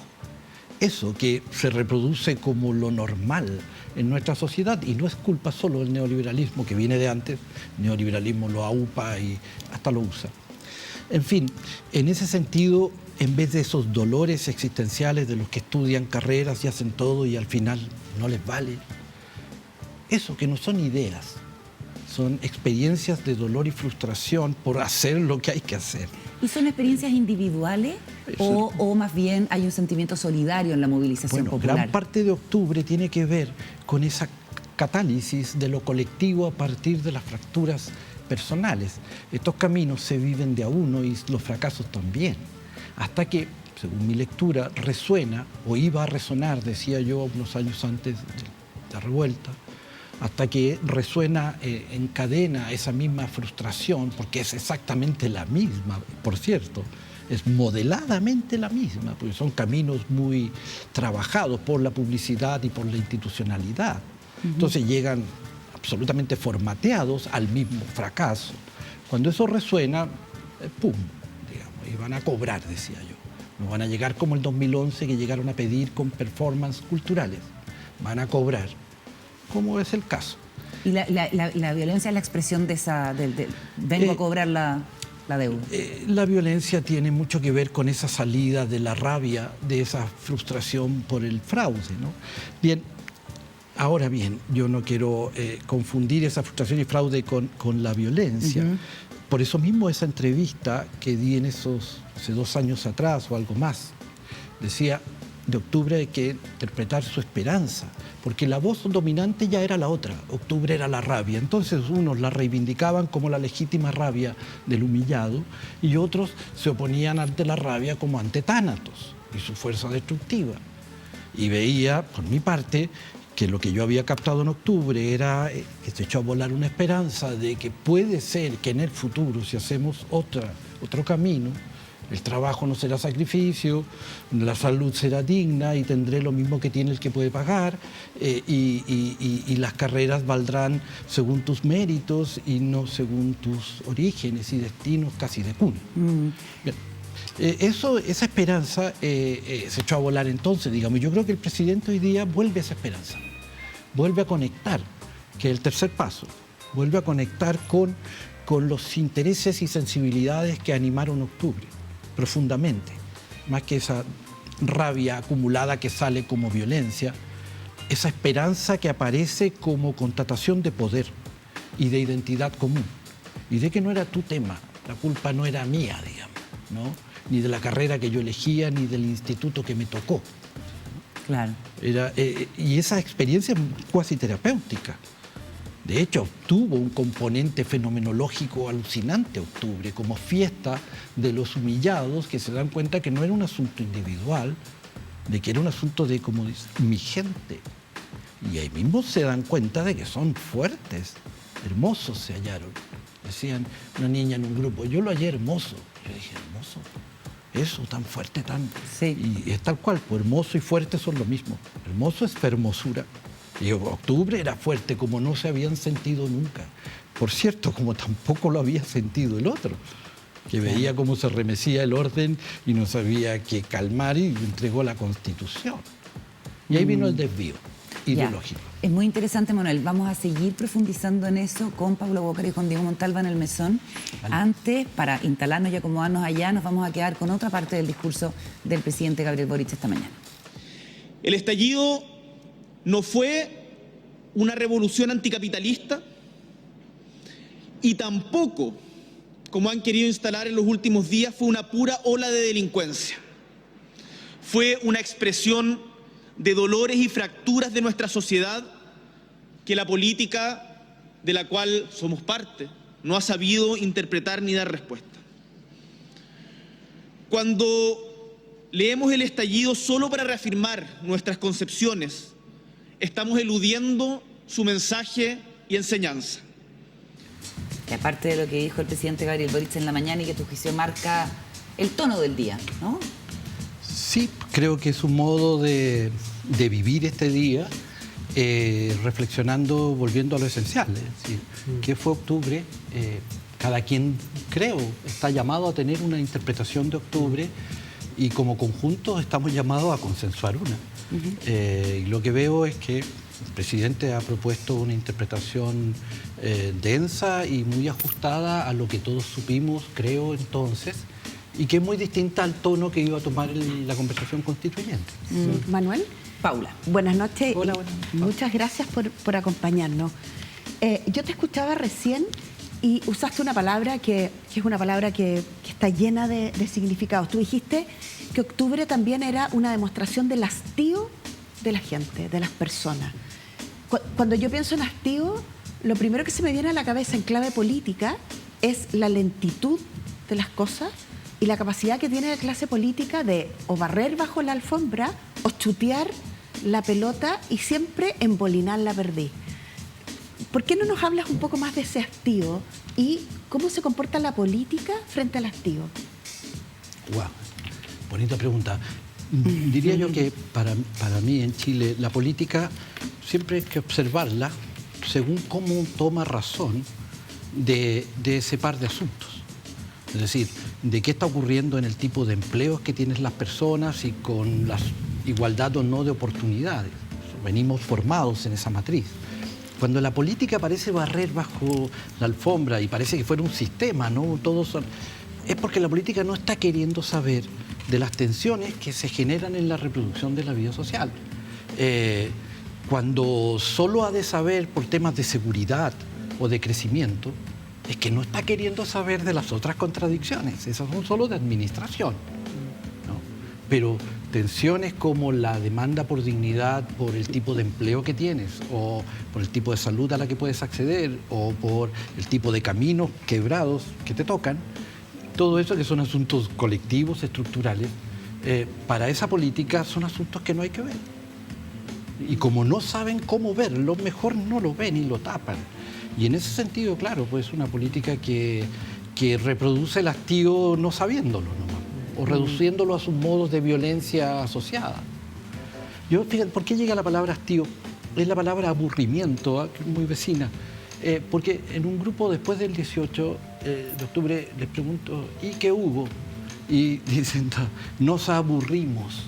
Eso que se reproduce como lo normal en nuestra sociedad, y no es culpa solo del neoliberalismo, que viene de antes. El neoliberalismo lo aupa y hasta lo usa. En fin, en ese sentido, en vez de esos dolores existenciales de los que estudian carreras y hacen todo y al final no les vale, eso que no son ideas, son experiencias de dolor y frustración por hacer lo que hay que hacer. ¿Y son experiencias individuales o más bien hay un sentimiento solidario en la movilización popular? Gran parte de octubre tiene que ver con esa catálisis de lo colectivo a partir de las fracturas personales. Estos caminos se viven de a uno y los fracasos también. Hasta que, según mi lectura, resuena, o iba a resonar, decía yo unos años antes de la revuelta, hasta que resuena, encadena esa misma frustración, porque es exactamente la misma, por cierto, es modeladamente la misma, porque son caminos muy trabajados por la publicidad y por la institucionalidad. Entonces llegan absolutamente formateados al mismo fracaso. Cuando eso resuena, ¡pum!, digamos, y van a cobrar, decía yo. No van a llegar como el 2011, que llegaron a pedir con performances culturales. Van a cobrar, como es el caso. ¿Y la violencia es la expresión de esa, vengo a cobrar la deuda? La violencia tiene mucho que ver con esa salida de la rabia, de esa frustración por el fraude, ¿no? Bien, ahora bien, yo no quiero confundir esa frustración y fraude con la violencia. Por eso mismo esa entrevista que di hace 2 años atrás o algo más, decía, de octubre hay que interpretar su esperanza, porque la voz dominante ya era la otra, octubre era la rabia. Entonces unos la reivindicaban como la legítima rabia del humillado y otros se oponían ante la rabia como ante Tánatos y su fuerza destructiva. Y veía, por mi parte, que lo que yo había captado en octubre era que se echó a volar una esperanza de que puede ser que en el futuro, si hacemos otro camino, el trabajo no será sacrificio, la salud será digna y tendré lo mismo que tiene el que puede pagar, y las carreras valdrán según tus méritos y no según tus orígenes y destinos casi de cuna. Bien. Esa esperanza se echó a volar entonces, digamos. Yo creo que el presidente hoy día vuelve a esa esperanza. vuelve a conectar, que es el tercer paso, vuelve a conectar con los intereses y sensibilidades que animaron octubre, profundamente, más que esa rabia acumulada que sale como violencia, esa esperanza que aparece como constatación de poder y de identidad común, y de que no era tu tema, la culpa no era mía, digamos, ¿no? Ni de la carrera que yo elegía, ni del instituto que me tocó. Claro. Y esa experiencia es cuasi terapéutica. De hecho, tuvo un componente fenomenológico alucinante octubre, como fiesta de los humillados que se dan cuenta que no era un asunto individual, de que era un asunto de, como dice, mi gente. Y ahí mismo se dan cuenta de que son fuertes, hermosos se hallaron. Decían una niña en un grupo, yo lo hallé hermoso. Yo dije, ¿hermoso? Eso, tan fuerte, tan... Sí. Y es tal cual, pues hermoso y fuerte son lo mismo. Hermoso es fermosura. Y octubre era fuerte como no se habían sentido nunca. Por cierto, como tampoco lo había sentido el otro, que veía cómo se remecía el orden y no sabía qué calmar y entregó la Constitución. Y ahí vino el desvío ideológico. Ya. Es muy interesante, Manuel. Vamos a seguir profundizando en eso con Pablo Bócar y con Diego Montalva en el Mesón. Vale. Antes, para instalarnos y acomodarnos allá, nos vamos a quedar con otra parte del discurso del presidente Gabriel Boric esta mañana. El estallido no fue una revolución anticapitalista y tampoco, como han querido instalar en los últimos días, fue una pura ola de delincuencia. Fue una expresión de dolores y fracturas de nuestra sociedad que la política de la cual somos parte no ha sabido interpretar ni dar respuesta. Cuando leemos el estallido solo para reafirmar nuestras concepciones, estamos eludiendo su mensaje y enseñanza. Y aparte de lo que dijo el presidente Gabriel Boric en la mañana y que tu juicio marca el tono del día, ¿no? Sí, creo que es un modo de vivir este día, reflexionando, volviendo a lo esencial. Es decir, ¿qué fue octubre? Cada quien, creo, está llamado a tener una interpretación de octubre y como conjunto estamos llamados a consensuar una. Y lo que veo es que el presidente ha propuesto una interpretación densa y muy ajustada a lo que todos supimos, creo, entonces, y que es muy distinta al tono que iba a tomar la conversación constituyente. Manuel. Paula. Buenas noches. Hola, buenas noches. Muchas gracias por acompañarnos. Yo te escuchaba recién y usaste una palabra que es una palabra que está llena de significados. Tú dijiste que octubre también era una demostración del hastío de la gente, de las personas. Cuando yo pienso en hastío, lo primero que se me viene a la cabeza en clave política es la lentitud de las cosas y la capacidad que tiene la clase política de o barrer bajo la alfombra o chutear la pelota y siempre embolinar la perdiz. ¿Por qué no nos hablas un poco más de ese hastío y cómo se comporta la política frente al hastío? Wow, bonita pregunta. Diría yo que para mí en Chile la política siempre hay que observarla según cómo toma razón de ese par de asuntos. Es decir, de qué está ocurriendo en el tipo de empleos que tienen las personas y con la igualdad o no de oportunidades. Venimos formados en esa matriz. Cuando la política parece barrer bajo la alfombra y parece que fuera un sistema, ¿no? Es porque la política no está queriendo saber de las tensiones que se generan en la reproducción de la vida social. Cuando solo ha de saber por temas de seguridad o de crecimiento, es que no está queriendo saber de las otras contradicciones. Esas son solo de administración, ¿no? Pero tensiones como la demanda por dignidad, por el tipo de empleo que tienes, o por el tipo de salud a la que puedes acceder, o por el tipo de caminos quebrados que te tocan, todo eso que son asuntos colectivos, estructurales, para esa política son asuntos que no hay que ver. Y como no saben cómo verlo, mejor no lo ven y lo tapan. Y en ese sentido, claro, pues una política que reproduce el hastío no sabiéndolo, ¿no? O reduciéndolo a sus modos de violencia asociada. Yo, fíjate, ¿por qué llega la palabra hastío? Es la palabra aburrimiento, que es muy vecina. Porque en un grupo después del 18 de octubre les pregunto, ¿y qué hubo? Y dicen, nos aburrimos.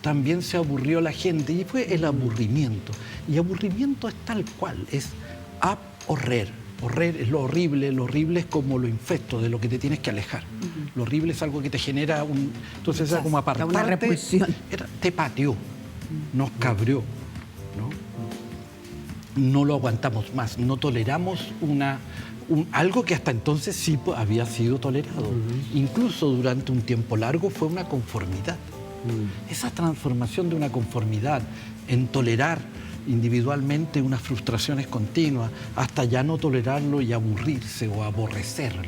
también se aburrió la gente y fue el aburrimiento. Y aburrimiento es tal cual, es horrer. Horrer es lo horrible es como lo infecto, de lo que te tienes que alejar. Lo horrible es algo que te genera un... Entonces era como apartarte. Una repulsión. Te pateó, nos cabrió, no lo aguantamos más, no toleramos algo que hasta entonces sí había sido tolerado. Incluso durante un tiempo largo fue una conformidad. Esa transformación de una conformidad en tolerar individualmente unas frustraciones continuas hasta ya no tolerarlo y aburrirse o aborrecerlo.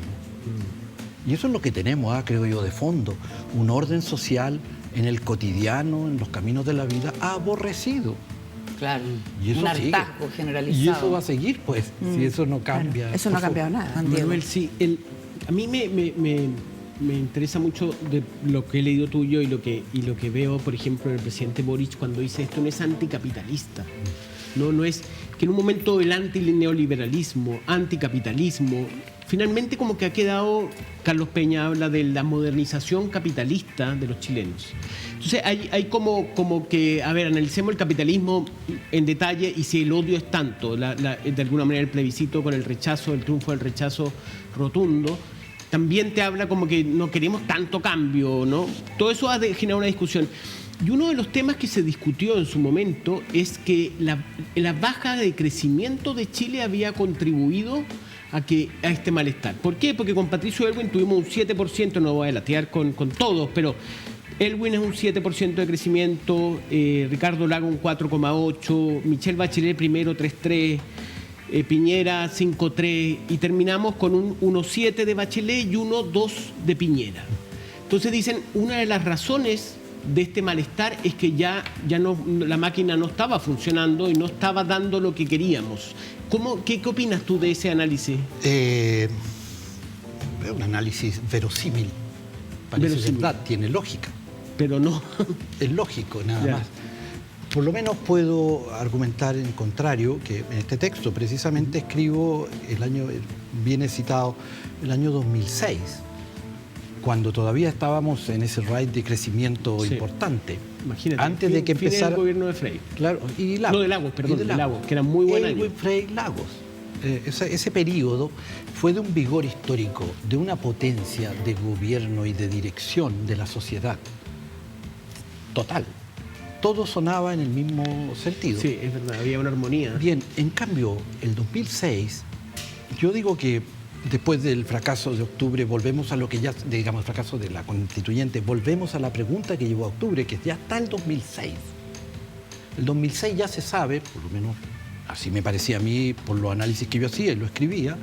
Y eso es lo que tenemos, creo yo, de fondo, un orden social en el cotidiano, en los caminos de la vida, aborrecido. Claro, y eso un hartazgo generalizado. Y eso va a seguir, pues, si eso no cambia. Claro, eso no ha cambiado nada. Manuel, sí, a mí me interesa mucho de lo que he leído tuyo y lo que veo, por ejemplo, en el presidente Boric cuando dice esto no es anticapitalista. No es que en un momento el antineoliberalismo, anticapitalismo, finalmente como que ha quedado, Carlos Peña habla de la modernización capitalista de los chilenos. Entonces hay como que, a ver, analicemos el capitalismo en detalle y si el odio es tanto, de alguna manera el plebiscito con el rechazo, el triunfo del rechazo rotundo, también te habla como que no queremos tanto cambio, ¿no? Todo eso ha generado una discusión. Y uno de los temas que se discutió en su momento es que la baja de crecimiento de Chile había contribuido a este malestar. ¿Por qué? Porque con Patricio Aylwin tuvimos un 7%, no voy a latear con todos, pero Aylwin es un 7% de crecimiento, Ricardo Lago un 4,8%, Michelle Bachelet primero 3,3%, Piñera 5,3% y terminamos con un 1,7% de Bachelet y 1,2% de Piñera. Entonces dicen, una de las razones de este malestar es que ya no, la máquina no estaba funcionando y no estaba dando lo que queríamos. ¿Qué opinas tú de ese análisis? Un análisis verosímil. Parece verdad, tiene lógica. Pero no. Es lógico, nada más. Por lo menos puedo argumentar en contrario, que en este texto precisamente escribo viene citado el año 2006, cuando todavía estábamos en ese ride de crecimiento importante. Imagínate, antes de que empezara el gobierno de Frey. Claro, y Lagos. No, de Lagos, perdón, de Lagos, que era muy buen año. Frey, Lagos. Ese periodo fue de un vigor histórico, de una potencia de gobierno y de dirección de la sociedad total. Todo sonaba en el mismo sentido. Sí, es verdad, había una armonía. Bien, en cambio, el 2006, yo digo que después del fracaso de octubre, volvemos a lo que ya, digamos, el fracaso de la constituyente, volvemos a la pregunta que llevó a octubre, que ya está el 2006. El 2006 ya se sabe, por lo menos así me parecía a mí, por los análisis que yo hacía y lo escribía,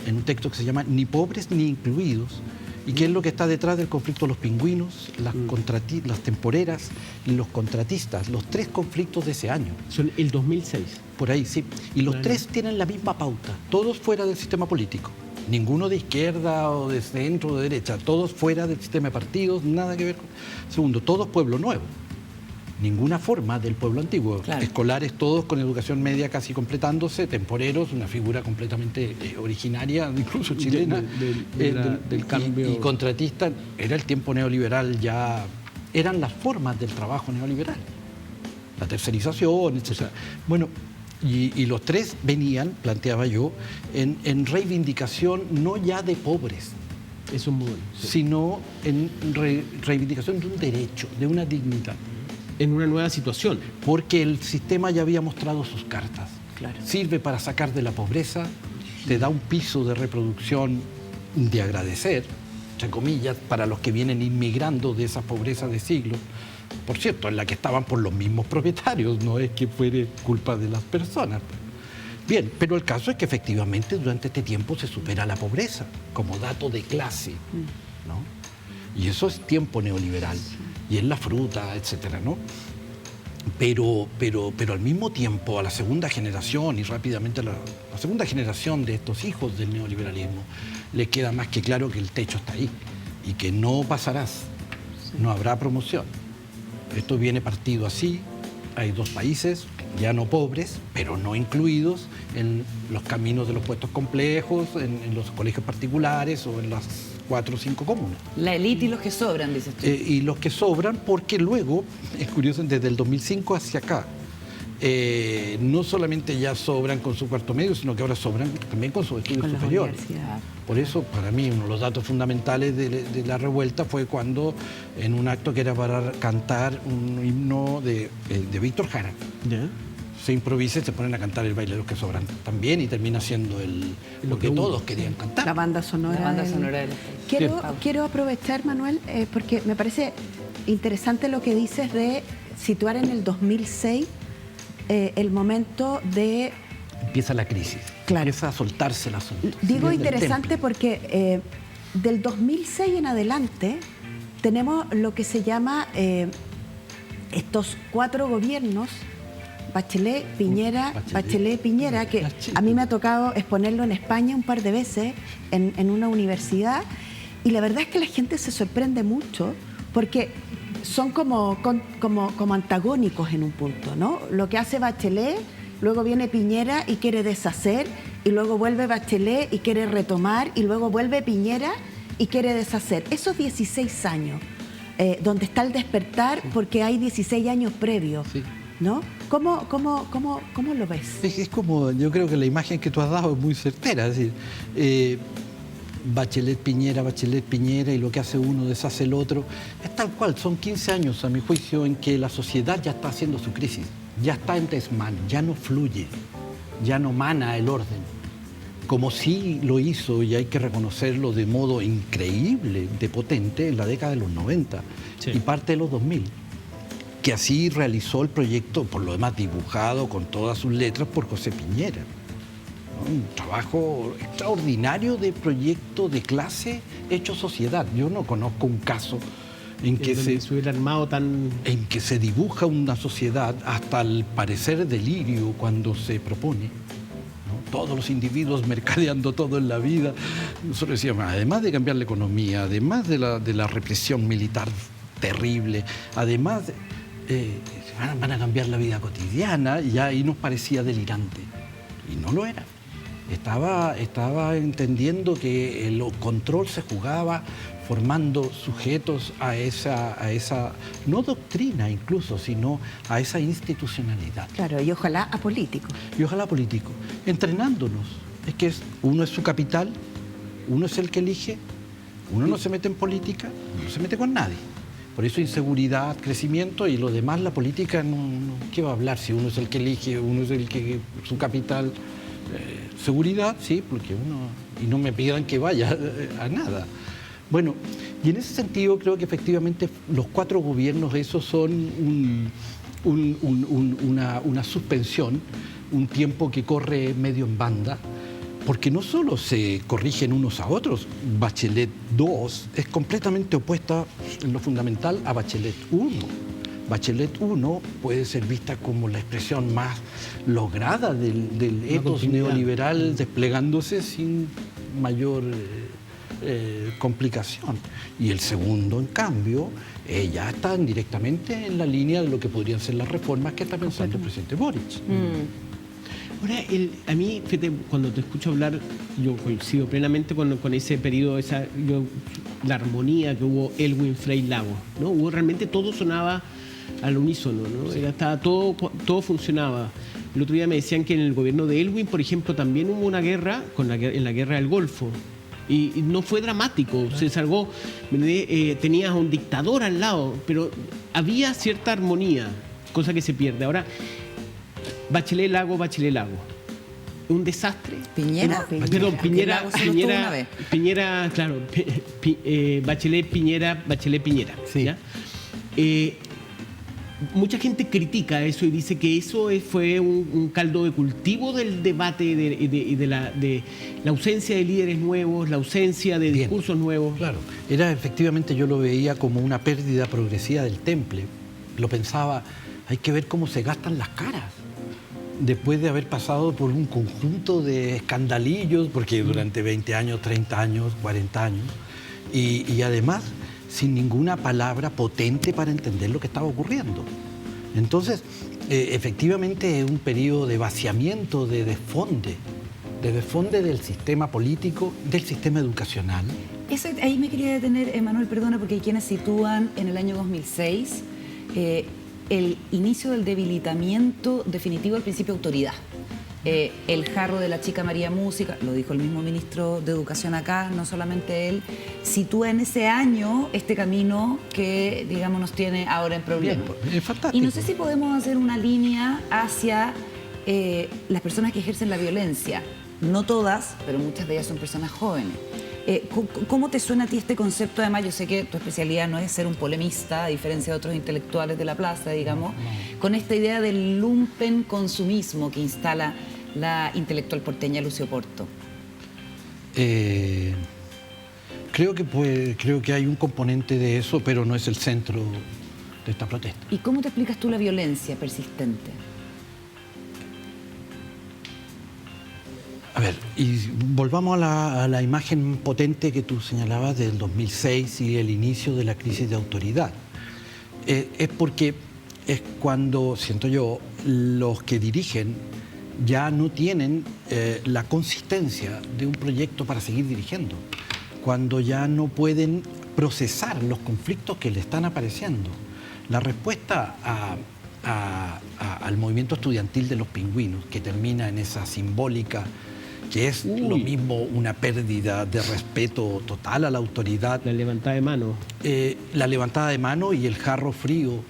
en un texto que se llama Ni pobres ni incluidos, y que es lo que está detrás del conflicto de los pingüinos, las temporeras y los contratistas, los tres conflictos de ese año. Son el 2006. Por ahí, sí. Y los tres tienen la misma pauta, todos fuera del sistema político. Ninguno de izquierda o de centro o de derecha, todos fuera del sistema de partidos, nada que ver con... Segundo, todos pueblo nuevo. Ninguna forma del pueblo antiguo. Claro. Escolares todos con educación media casi completándose, temporeros, una figura completamente originaria, incluso chilena, del cambio. Y contratista, era el tiempo neoliberal ya, eran las formas del trabajo neoliberal. La tercerización, etc. O sea, bueno, y los tres venían, planteaba yo, en reivindicación no ya de pobres, eso es muy bueno, sí, sino en reivindicación de un derecho, de una dignidad. En una nueva situación. Porque el sistema ya había mostrado sus cartas. Claro. Sirve para sacar de la pobreza, te da un piso de reproducción de agradecer, entre comillas, para los que vienen inmigrando de esa pobreza de siglos. Por cierto, en la que estaban por los mismos propietarios, no es que fuera culpa de las personas. Bien, pero el caso es que efectivamente durante este tiempo se supera la pobreza como dato de clase, ¿no? Y eso es tiempo neoliberal. Y es la fruta, etcétera, ¿no? Pero al mismo tiempo a la segunda generación y rápidamente a la segunda generación de estos hijos del neoliberalismo le queda más que claro que el techo está ahí y que no pasarás, no habrá promoción. Esto viene partido así, hay dos países, ya no pobres, pero no incluidos en los caminos de los puestos complejos, en los colegios particulares o en las 4 o 5 comunas. La élite y los que sobran, dices tú. Y los que sobran, porque luego, es curioso, desde el 2005 hacia acá, no solamente ya sobran con su cuarto medio, sino que ahora sobran también con sus estudios superiores. Por eso, para mí, uno de los datos fundamentales de la revuelta fue cuando, en un acto que era para cantar un himno de Víctor Jara, se improvisa y se ponen a cantar el baile de los que sobran también, y termina siendo lo que todos querían cantar. La banda sonora. La banda sonora de Quiero aprovechar, Manuel, porque me parece interesante lo que dices de situar en el 2006 el momento de... Empieza la crisis, Claro. empieza a soltarse el asunto. Digo Desde el interesante temple. porque del 2006 en adelante tenemos lo que se llama estos 4 gobiernos, Bachelet, Piñera, Bachelet, Piñera, que a mí me ha tocado exponerlo en España un par de veces en una universidad, y la verdad es que la gente se sorprende mucho porque son como antagónicos en un punto, ¿no? Lo que hace Bachelet, luego viene Piñera y quiere deshacer, y luego vuelve Bachelet y quiere retomar, y luego vuelve Piñera y quiere deshacer. Esos 16 años, donde está el despertar, porque hay 16 años previos, Sí. ¿no? ¿Cómo lo ves? Es como, yo creo que la imagen que tú has dado es muy certera, es decir, Bachelet Piñera, y lo que hace uno deshace el otro. Es tal cual, son 15 años, a mi juicio, en que la sociedad ya está haciendo su crisis, ya está en desmán, ya no fluye, ya no mana el orden, como sí lo hizo, y hay que reconocerlo de modo increíble, de potente, en la década de los 90 y parte de los 2000. Que así realizó el proyecto, por lo demás dibujado con todas sus letras por José Piñera. ¿No? Un trabajo extraordinario de proyecto de clase hecho sociedad. Yo no conozco un caso en que se hubiera armado tan... en que se dibuja una sociedad hasta el parecer delirio cuando se propone, ¿no? Todos los individuos mercadeando todo en la vida. Nosotros decíamos, además de cambiar la economía, además de la represión militar terrible, además van a cambiar la vida cotidiana, y ahí nos parecía delirante. Y no lo era. Estaba entendiendo que el control se jugaba formando sujetos a esa, no doctrina incluso, sino a esa institucionalidad. Claro, y ojalá apolítico. Y ojalá político, entrenándonos. Es que uno es su capital, uno es el que elige, uno no se mete en política, no se mete con nadie. Por eso inseguridad, crecimiento, y lo demás, la política, ¿qué va a hablar si uno es el que elige, uno es el que, su capital? Seguridad, sí, porque y no me pidan que vaya a nada. Bueno, y en ese sentido creo que efectivamente los 4 gobiernos esos son una suspensión, un tiempo que corre medio en banda, porque no solo se corrigen unos a otros, Bachelet 2 es completamente opuesta en lo fundamental a Bachelet 1. Bachelet 1 puede ser vista como la expresión más lograda del ethos neoliberal desplegándose sin mayor complicación. Y el segundo, en cambio, ya están directamente en la línea de lo que podrían ser las reformas que está pensando el presidente Boric. Ahora, a mí, fíjate, cuando te escucho hablar, yo coincido plenamente con ese periodo, la armonía que hubo Elwin Frei Lagos, ¿no? Hubo realmente todo sonaba al unísono, ¿no? Sí. Todo funcionaba. El otro día me decían que en el gobierno de Elwin, por ejemplo, también hubo una guerra en la guerra del Golfo. Y no fue dramático, se salvó, tenías a un dictador al lado, pero había cierta armonía, cosa que se pierde. Ahora, Bachelet Lagos. Un desastre. Piñera. Piñera, claro. Bachelet Piñera. Sí. ¿Ya? Mucha gente critica eso y dice que eso fue un caldo de cultivo del debate de la ausencia de líderes nuevos, la ausencia de discursos nuevos. Claro, efectivamente, yo lo veía como una pérdida progresiva del temple. Lo pensaba, hay que ver cómo se gastan las caras. Después de haber pasado por un conjunto de escandalillos, porque durante 20 años, 30 años, 40 años, y además sin ninguna palabra potente para entender lo que estaba ocurriendo. Entonces, efectivamente es un periodo de vaciamiento, de desfonde del sistema político, del sistema educacional, Eso, ahí me quería detener, Manuel, perdona, porque hay quienes sitúan en el año 2006 el inicio del debilitamiento definitivo del principio de autoridad. El jarro de la chica María Música, lo dijo el mismo ministro de Educación acá, no solamente él, sitúa en ese año este camino que, digamos, nos tiene ahora en problemas. Es fantástico. Y no sé si podemos hacer una línea hacia las personas que ejercen la violencia. No todas, pero muchas de ellas son personas jóvenes. ¿Cómo te suena a ti este concepto? Además, yo sé que tu especialidad no es ser un polemista, a diferencia de otros intelectuales de la plaza, digamos, con esta idea del lumpen consumismo que instala la intelectual porteña Lucio Porto. Creo que hay un componente de eso, pero no es el centro de esta protesta. ¿Y cómo te explicas tú la violencia persistente? A ver, y volvamos a la imagen potente que tú señalabas del 2006 y el inicio de la crisis de autoridad. Es porque es cuando, siento yo, los que dirigen ya no tienen la consistencia de un proyecto para seguir dirigiendo, cuando ya no pueden procesar los conflictos que le están apareciendo. La respuesta al movimiento estudiantil de los pingüinos, que termina en esa simbólica, que es lo mismo una pérdida de respeto total a la autoridad. La levantada de mano. La levantada de mano y el jarro frío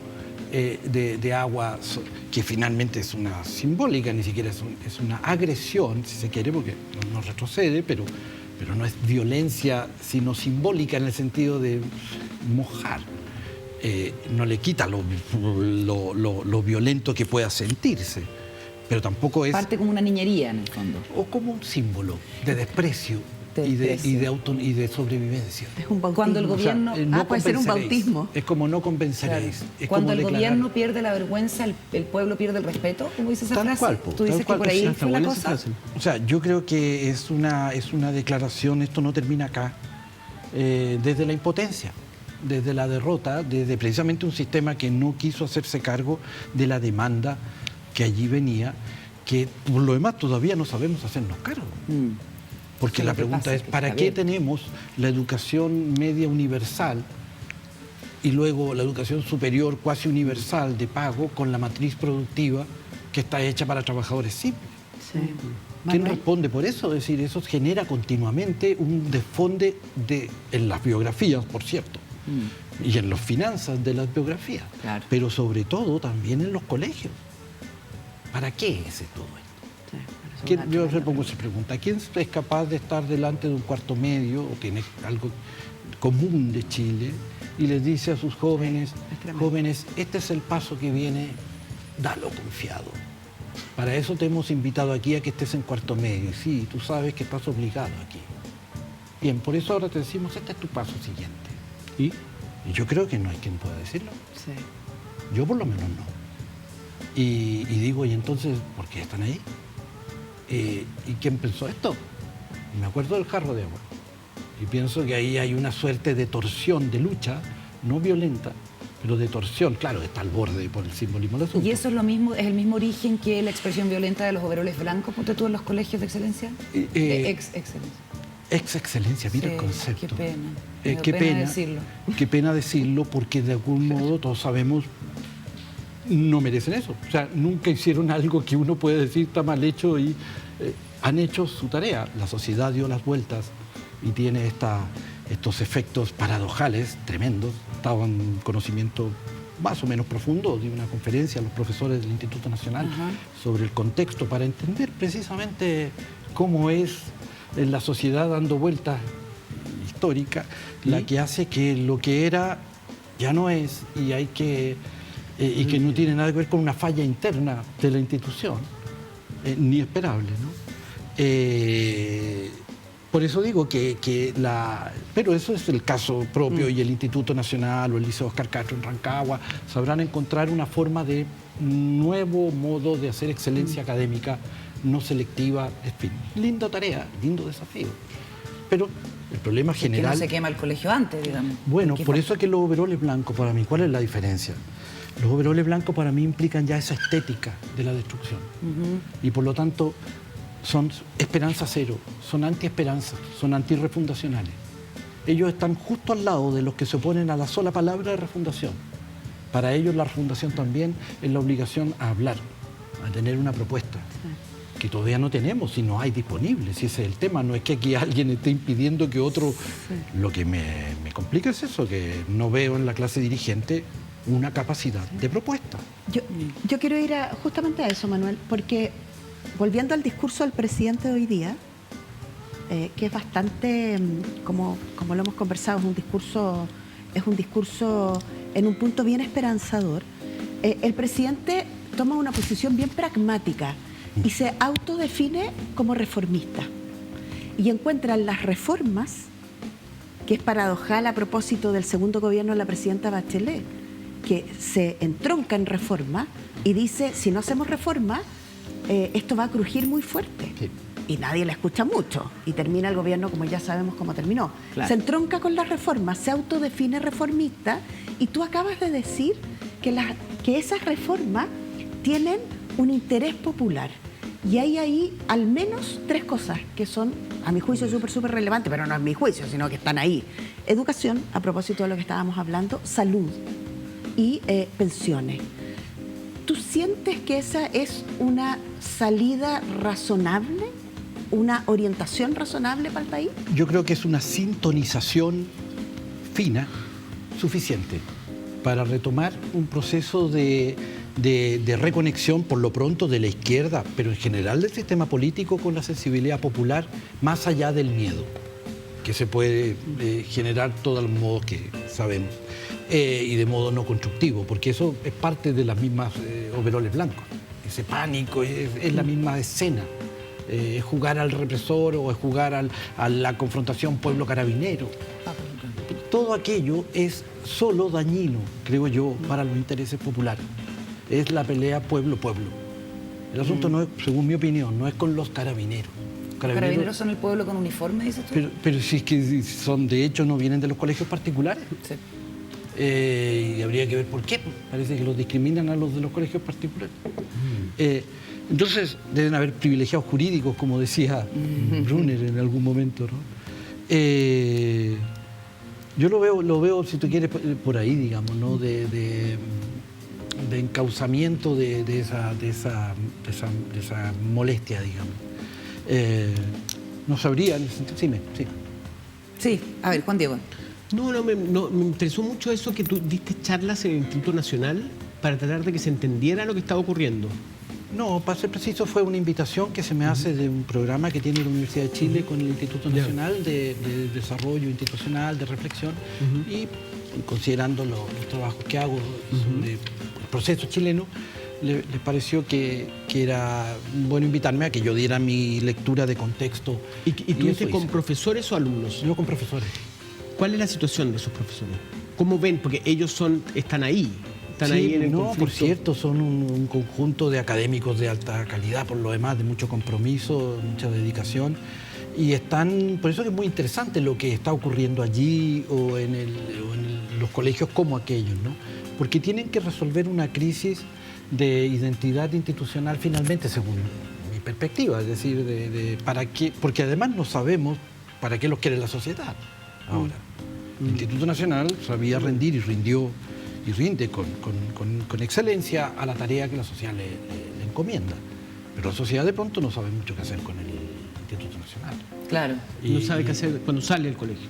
de agua, que finalmente es una simbólica, ni siquiera es una agresión, si se quiere, porque no retrocede, pero no es violencia, sino simbólica en el sentido de mojar. No le quita lo violento que pueda sentirse. Pero tampoco es... Parte como una niñería, en el fondo. O como un símbolo de desprecio, y de sobrevivencia. Es un bautismo. Cuando el gobierno... O sea, no puede ser un bautismo. Es como no compensaréis. Claro. Es Cuando como el declarar... gobierno pierde la vergüenza, el pueblo pierde el respeto, ¿cómo dice esa Tal frase? cual, ¿Tú dices que por ahí fue la cosa? O sea, yo creo que es una declaración, esto no termina acá, desde la impotencia, desde la derrota, desde precisamente un sistema que no quiso hacerse cargo de la demanda que allí venía, que por lo demás todavía no sabemos hacernos cargo. Porque la pregunta es, ¿para qué tenemos la educación media universal y luego la educación superior cuasi universal de pago con la matriz productiva que está hecha para trabajadores simples? Sí. ¿Quién responde por eso? Es decir, eso genera continuamente un desfonde en las biografías, por cierto, y en las finanzas de las biografías, Claro. pero sobre todo también en los colegios. ¿Para qué es todo esto? Yo le pongo esa pregunta. ¿Quién es capaz de estar delante de un cuarto medio, o que es algo común de Chile, y les dice a sus jóvenes, este es el paso que viene, dalo confiado? Para eso te hemos invitado aquí a que estés en cuarto medio. Sí, tú sabes que estás obligado aquí. Bien, por eso ahora te decimos, este es tu paso siguiente. Y yo creo que no hay quien pueda decirlo. Sí. Yo por lo menos no. Y digo, ¿y entonces por qué están ahí? ¿Y quién pensó esto? Y me acuerdo del jarro de agua. Y pienso que ahí hay una suerte de torsión, de lucha, no violenta, pero de torsión. Claro, está al borde por el simbolismo del asunto. ¿Y eso es lo mismo, es el mismo origen que la expresión violenta de los overoles blancos, ponte tú en los colegios de excelencia? De ex-excelencia. Ex-excelencia, mira Sí, el concepto. qué pena. Me da Qué pena pena decirlo. Qué pena decirlo, porque de algún modo todos sabemos no merecen eso. O sea, nunca hicieron algo que uno puede decir está mal hecho y han hecho su tarea. La sociedad dio las vueltas y tiene estos efectos paradojales tremendos. Estaba en conocimiento más o menos profundo de una conferencia a los profesores del Instituto Nacional sobre el contexto para entender precisamente cómo es la sociedad dando vueltas histórica la que hace que lo que era ya no es y que no tiene nada que ver con una falla interna de la institución, ni esperable, ¿no? Por eso digo pero eso es el caso propio y el Instituto Nacional o el Liceo Oscar Castro en Rancagua sabrán encontrar una forma de nuevo modo de hacer excelencia académica no selectiva, en fin, linda tarea, lindo desafío. Pero el problema general... Que no se quema el colegio antes, digamos. Bueno, por eso es que los overoles blancos para mí, ¿cuál es la diferencia? Los overoles blancos para mí implican ya esa estética de la destrucción. Y por lo tanto son esperanza cero, son antiesperanza, son antirrefundacionales. ellos están justo al lado de los que se oponen a la sola palabra de refundación. Para ellos la refundación también es la obligación a hablar, a tener una propuesta, que todavía no tenemos, si no hay disponible, si ese es el tema. No es que aquí alguien esté impidiendo que otro... Lo que me complica es eso, que no veo en la clase dirigente una capacidad de propuesta. Yo quiero ir justamente a eso, Manuel, porque volviendo al discurso del presidente de hoy día, que es bastante, como lo hemos conversado, es un discurso en un punto bien esperanzador. El presidente toma una posición bien pragmática y se autodefine como reformista. Y encuentra las reformas, que es paradojal a propósito del segundo gobierno de la presidenta Bachelet, que se entronca en reforma y dice, si no hacemos reforma, esto va a crujir muy fuerte. Sí. Y nadie la escucha mucho. Y termina el gobierno como ya sabemos cómo terminó. Claro. Se entronca con las reformas, se autodefine reformista, y tú acabas de decir que esas reformas tienen un interés popular. Y hay ahí al menos 3 cosas que son, a mi juicio, súper relevantes, pero no es mi juicio, sino que están ahí. Educación, a propósito de lo que estábamos hablando, salud y pensiones. ¿Tú sientes que esa es una salida razonable, una orientación razonable para el país? Yo creo que es una sintonización fina suficiente para retomar un proceso de reconexión, por lo pronto, de la izquierda, pero en general del sistema político, con la sensibilidad popular, más allá del miedo que se puede generar todos los modos que sabemos, y de modo no constructivo, porque eso es parte de las mismas overoles blancos. Ese pánico es la misma escena. Es jugar al represor o es jugar a la confrontación pueblo-carabinero. Todo aquello es solo dañino, creo yo, para los intereses populares. Es la pelea pueblo-pueblo. El asunto no es, según mi opinión, no es con los carabineros. ¿Carabineros son el pueblo con uniforme, dices tú? Pero si es que son, de hecho, no vienen de los colegios particulares. Sí. Y habría que ver por qué. Parece que los discriminan a los de los colegios particulares. Entonces, deben haber privilegiados jurídicos, como decía Brunner en algún momento, ¿no? Yo lo veo, si tú quieres, por ahí, digamos, ¿no? De encauzamiento de esa molestia, digamos. No sabría, sí. Sí, a ver, Juan Diego. Me interesó mucho eso que tú diste charlas en el Instituto Nacional para tratar de que se entendiera lo que estaba ocurriendo. No, para ser preciso, fue una invitación que se me hace de un programa que tiene la Universidad de Chile con el Instituto Nacional de Desarrollo Institucional, de Reflexión, y considerando los trabajos que hago sobre el proceso chileno, les pareció que era bueno invitarme a que yo diera mi lectura de contexto. ¿Y tú dices con profesores o alumnos? No, con profesores. ¿Cuál es la situación de esos profesores? ¿Cómo ven? Porque ellos están ahí. Están ahí en el conflicto. Por cierto, son un conjunto de académicos de alta calidad, por lo demás, de mucho compromiso, mucha dedicación. Y por eso es muy interesante lo que está ocurriendo allí o en los colegios como aquellos, ¿no? Porque tienen que resolver una crisis de identidad institucional finalmente, según mi perspectiva. Es decir, ¿para qué? Porque además no sabemos para qué los quiere la sociedad ahora. El Instituto Nacional sabía rendir y rindió y rinde con excelencia a la tarea que la sociedad le encomienda. Pero la sociedad de pronto no sabe mucho qué hacer con el Instituto Nacional. Claro. No sabe qué hacer cuando sale del colegio.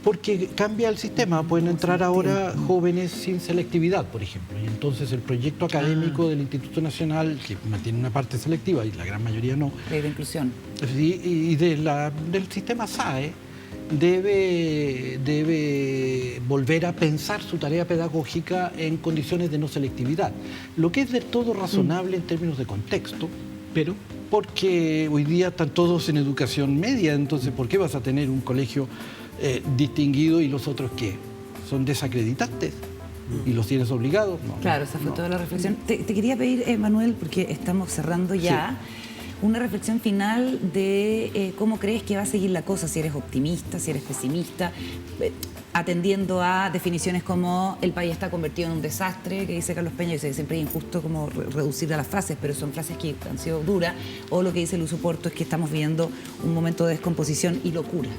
Porque cambia el sistema, pueden entrar ahora jóvenes sin selectividad, por ejemplo. Y entonces el proyecto académico del Instituto Nacional, que mantiene una parte selectiva y la gran mayoría no. Ley de inclusión. Y del sistema SAE, debe volver a pensar su tarea pedagógica en condiciones de no selectividad, lo que es de todo razonable en términos de contexto, pero porque hoy día están todos en educación media, entonces ¿por qué vas a tener un colegio distinguido y los otros qué? ¿Son desacreditantes? ¿Y los tienes obligados? No, claro, esa fue toda la reflexión. Te quería pedir, Manuel, porque estamos cerrando ya, una reflexión final de cómo crees que va a seguir la cosa, si eres optimista, si eres pesimista, atendiendo a definiciones como el país está convertido en un desastre, que dice Carlos Peña. Yo sé que siempre es injusto como reducir a las frases, pero son frases que han sido duras, o lo que dice Luis Oporto es que estamos viviendo un momento de descomposición y locura.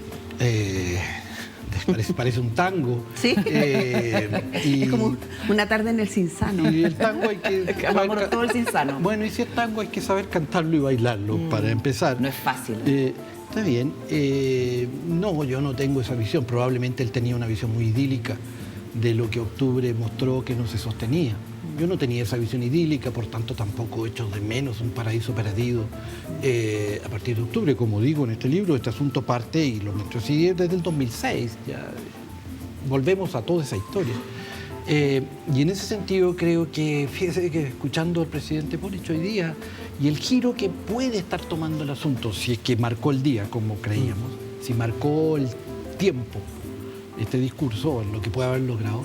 parece un tango. Sí. Es como una tarde en el Cinzano. Y el tango hay que... Vámonos todo el Cinzano. Bueno, y si es tango hay que saber cantarlo y bailarlo, para empezar. No es fácil. Está bien. No, yo no tengo esa visión. Probablemente él tenía una visión muy idílica de lo que Octubre mostró que no se sostenía. Yo no tenía esa visión idílica, por tanto tampoco echo de menos un paraíso perdido a partir de Octubre. Como digo en este libro, este asunto parte, y lo muestro así, desde el 2006. Ya volvemos a toda esa historia. Y en ese sentido creo que, fíjese que escuchando al presidente Boric hoy día y el giro que puede estar tomando el asunto, si es que marcó el día como creíamos, si marcó el tiempo, este discurso, lo que puede haber logrado,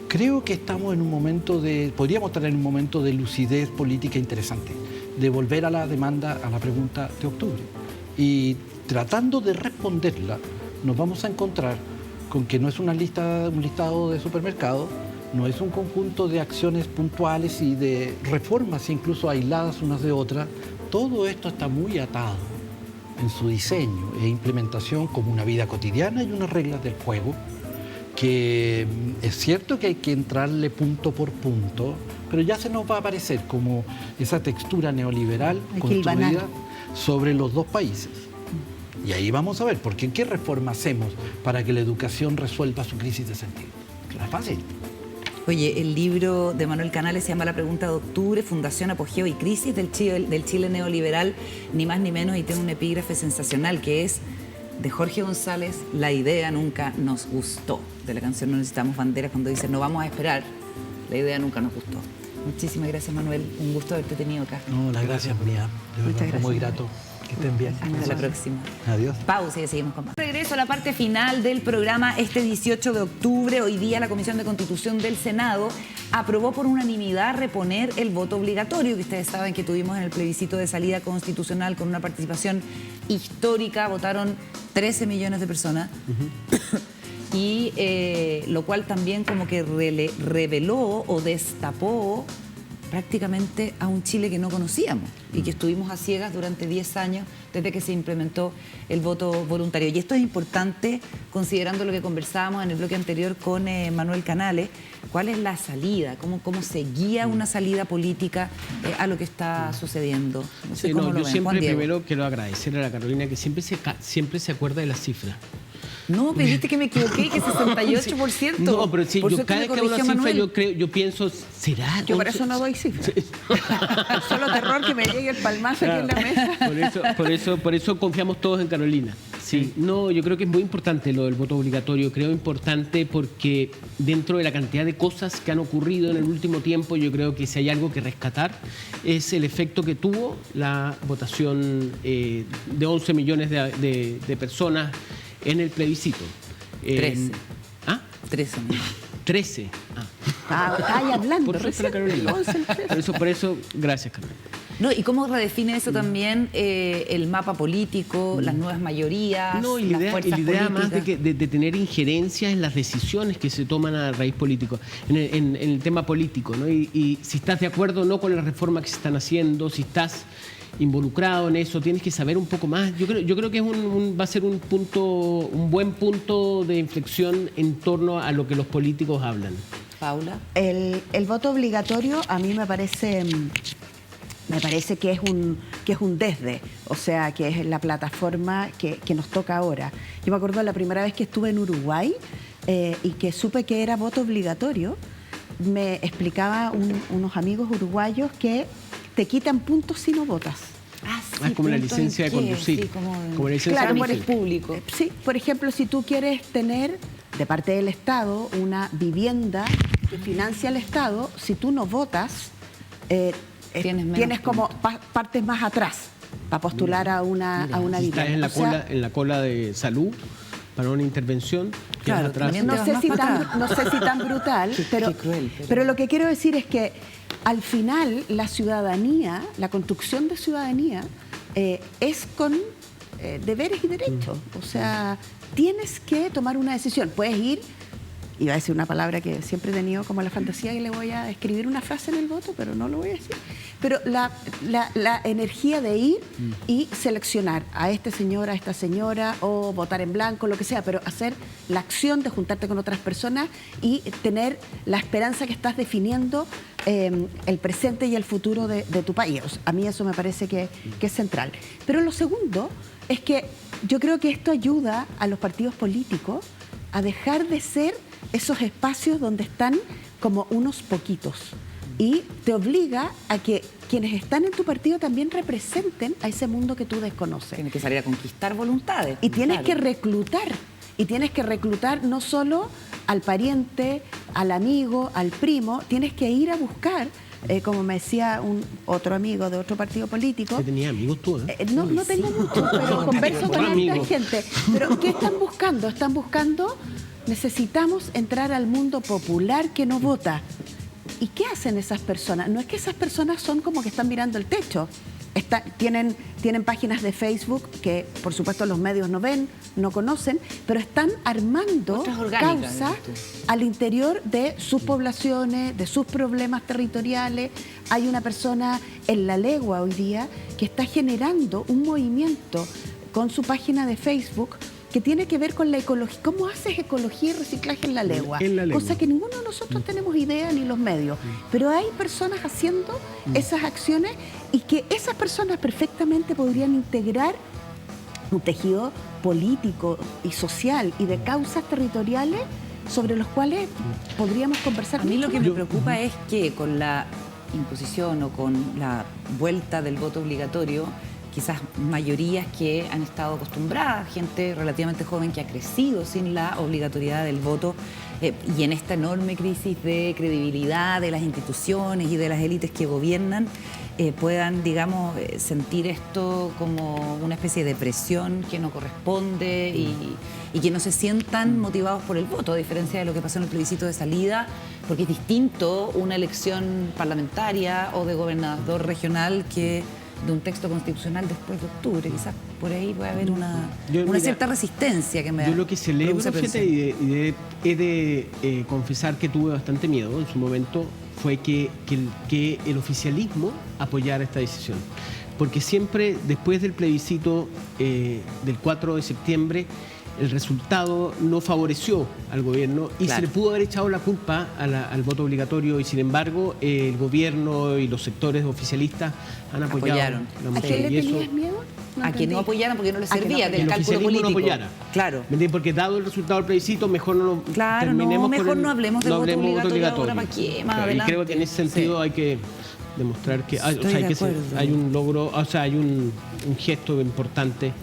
creo que estamos en un momento podríamos estar en un momento de lucidez política interesante, de volver a la demanda, a la pregunta de Octubre. Y tratando de responderla, nos vamos a encontrar con que no es un listado de supermercados, no es un conjunto de acciones puntuales y de reformas incluso aisladas unas de otras. Todo esto está muy atado en su diseño e implementación como una vida cotidiana y unas reglas del juego, que es cierto que hay que entrarle punto por punto, pero ya se nos va a aparecer como esa textura neoliberal construida sobre los dos países. Y ahí vamos a ver, porque ¿qué reforma hacemos para que la educación resuelva su crisis de sentido? No es fácil. Oye, el libro de Manuel Canales se llama La Pregunta de Octubre, Fundación, Apogeo y Crisis del Chile neoliberal, ni más ni menos, y tiene un epígrafe sensacional que es de Jorge González: la idea nunca nos gustó. De la canción No necesitamos banderas, cuando dice no vamos a esperar, la idea nunca nos gustó. Muchísimas gracias, Manuel. Un gusto haberte tenido acá. No, las gracias mía. De verdad, fue muy grato. Que estén bien. Hasta la próxima. Adiós. Pausa y seguimos con más. Regreso a la parte final del programa este 18 de octubre. Hoy día la Comisión de Constitución del Senado aprobó por unanimidad reponer el voto obligatorio, que ustedes saben que tuvimos en el plebiscito de salida constitucional con una participación histórica. Votaron 13 millones de personas. Y lo cual también como que reveló o destapó prácticamente a un Chile que no conocíamos y que estuvimos a ciegas durante 10 años desde que se implementó el voto voluntario. Y esto es importante considerando lo que conversábamos en el bloque anterior con Manuel Canales. ¿Cuál es la salida? ¿Cómo se guía una salida política a lo que está sucediendo? No sé cómo lo ven. Yo siempre Juan Diego. primero quiero agradecer a la Carolina que siempre se acuerda de las cifras. No, pero viste que me equivoqué, que 68%. No, pero sí, Por yo suerte cada me vez que hablo corrigió cifra, Manuel. yo pienso, ¿será? Yo por eso no doy cifras. Solo terror que me llegue el palmazo aquí en la mesa. Por eso confiamos todos en Carolina. Sí, no, yo creo que es muy importante lo del voto obligatorio. Creo importante porque dentro de la cantidad de cosas que han ocurrido en el último tiempo, yo creo que si hay algo que rescatar es el efecto que tuvo la votación de 11 millones de personas en el plebiscito. 13. ¿Ah? 13. 13. Ay, hablando. Por eso, Carolina. Por eso, gracias, Carolina. No, ¿y cómo redefine eso también el mapa político, las nuevas mayorías, No, y las la fuerzas idea más políticas? de tener injerencia en las decisiones que se toman a raíz político, en el tema político, ¿no? Y si estás de acuerdo o no con las reformas que se están haciendo, si estás involucrado en eso, tienes que saber un poco más. Yo creo que va a ser un buen punto de inflexión en torno a lo que los políticos hablan. Paula. El voto obligatorio a mí me parece que es un desde, o sea, que es la plataforma que nos toca ahora. Yo me acuerdo la primera vez que estuve en Uruguay y que supe que era voto obligatorio, me explicaba unos amigos uruguayos que te quitan puntos si no votas. Sí, como la punto licencia en de qué, conducir. sí, como Como la licencia Claro, de por conducir. público. Sí, por ejemplo, si tú quieres tener de parte del Estado una vivienda que financia el Estado, si tú no votas, tienes como partes más atrás para postular a una Si vivienda. estás en la cola de salud para una intervención, quedas Claro, atrás. también No te vas sé, más si para tan brutal, pero, qué cruel, pero lo que quiero decir es que al final la ciudadanía, la construcción de ciudadanía es con deberes y derechos. O sea, tienes que tomar una decisión. Puedes ir iba a decir una palabra que siempre he tenido como la fantasía y le voy a escribir una frase en el voto, pero no lo voy a decir. Pero la energía de ir y seleccionar a este señor, a esta señora, o votar en blanco, lo que sea, pero hacer la acción de juntarte con otras personas y tener la esperanza que estás definiendo el presente y el futuro de tu país. O sea, a mí eso me parece que es central. Pero lo segundo es que yo creo que esto ayuda a los partidos políticos a dejar de ser esos espacios donde están como unos poquitos. Y te obliga a que quienes están en tu partido también representen a ese mundo que tú desconoces. Tienes que salir a conquistar voluntades. Y tienes claro. que reclutar. Y tienes que reclutar no solo al pariente, al amigo, al primo, tienes que ir a buscar, como me decía otro amigo de otro partido político. ¿Que tenía amigos tú? No tengo mucho, pero converso con esta gente. Pero ¿qué están buscando? Están buscando, necesitamos entrar al mundo popular que no vota. ¿Y qué hacen esas personas? No es que esas personas son como que están mirando el techo. Tienen páginas de Facebook que, por supuesto, los medios no ven, no conocen, pero están armando causas al interior de sus poblaciones, de sus problemas territoriales. Hay una persona en La Legua hoy día que está generando un movimiento con su página de Facebook que tiene que ver con la ecología. ¿Cómo haces ecología y reciclaje en La Legua? Cosa que ninguno de nosotros tenemos idea, ni los medios. Pero hay personas haciendo esas acciones y que esas personas perfectamente podrían integrar un tejido político y social y de causas territoriales sobre los cuales podríamos conversar. A mí lo que me preocupa es que con la imposición o con la vuelta del voto obligatorio, quizás mayorías que han estado acostumbradas, gente relativamente joven que ha crecido sin la obligatoriedad del voto, y en esta enorme crisis de credibilidad de las instituciones y de las élites que gobiernan, puedan, digamos, sentir esto como una especie de presión que no corresponde y que no se sientan motivados por el voto, a diferencia de lo que pasó en el plebiscito de salida, porque es distinto una elección parlamentaria o de gobernador regional que de un texto constitucional después de octubre. Quizás por ahí puede haber una cierta resistencia que me da. Yo lo que celebro, fíjate, y he de confesar que tuve bastante miedo en su momento, fue que el oficialismo apoyara esta decisión. Porque siempre, después del plebiscito del 4 de septiembre, el resultado no favoreció al gobierno y se le pudo haber echado la culpa al voto obligatorio, y sin embargo el gobierno y los sectores oficialistas han apoyado la moción. ¿A qué le tenías miedo? A que no apoyaran porque no les servía del cálculo político. No apoyara. Claro. ¿Me entiendes? Porque dado el resultado del plebiscito, mejor no terminemos no hablemos del voto obligatorio ahora, ¿para qué? Más adelante. Y creo que en ese sentido hay que demostrar que hay un logro, o sea, hay un gesto importante.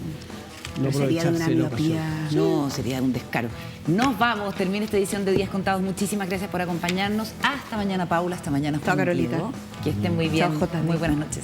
No sería de una miopía. No, sería un descaro. Nos vamos, termina esta edición de Días Contados. Muchísimas gracias por acompañarnos. Hasta mañana, Paula. Hasta mañana, Juan. Chao, Carolita. Que estén muy bien. Chao, JD. Muy buenas noches.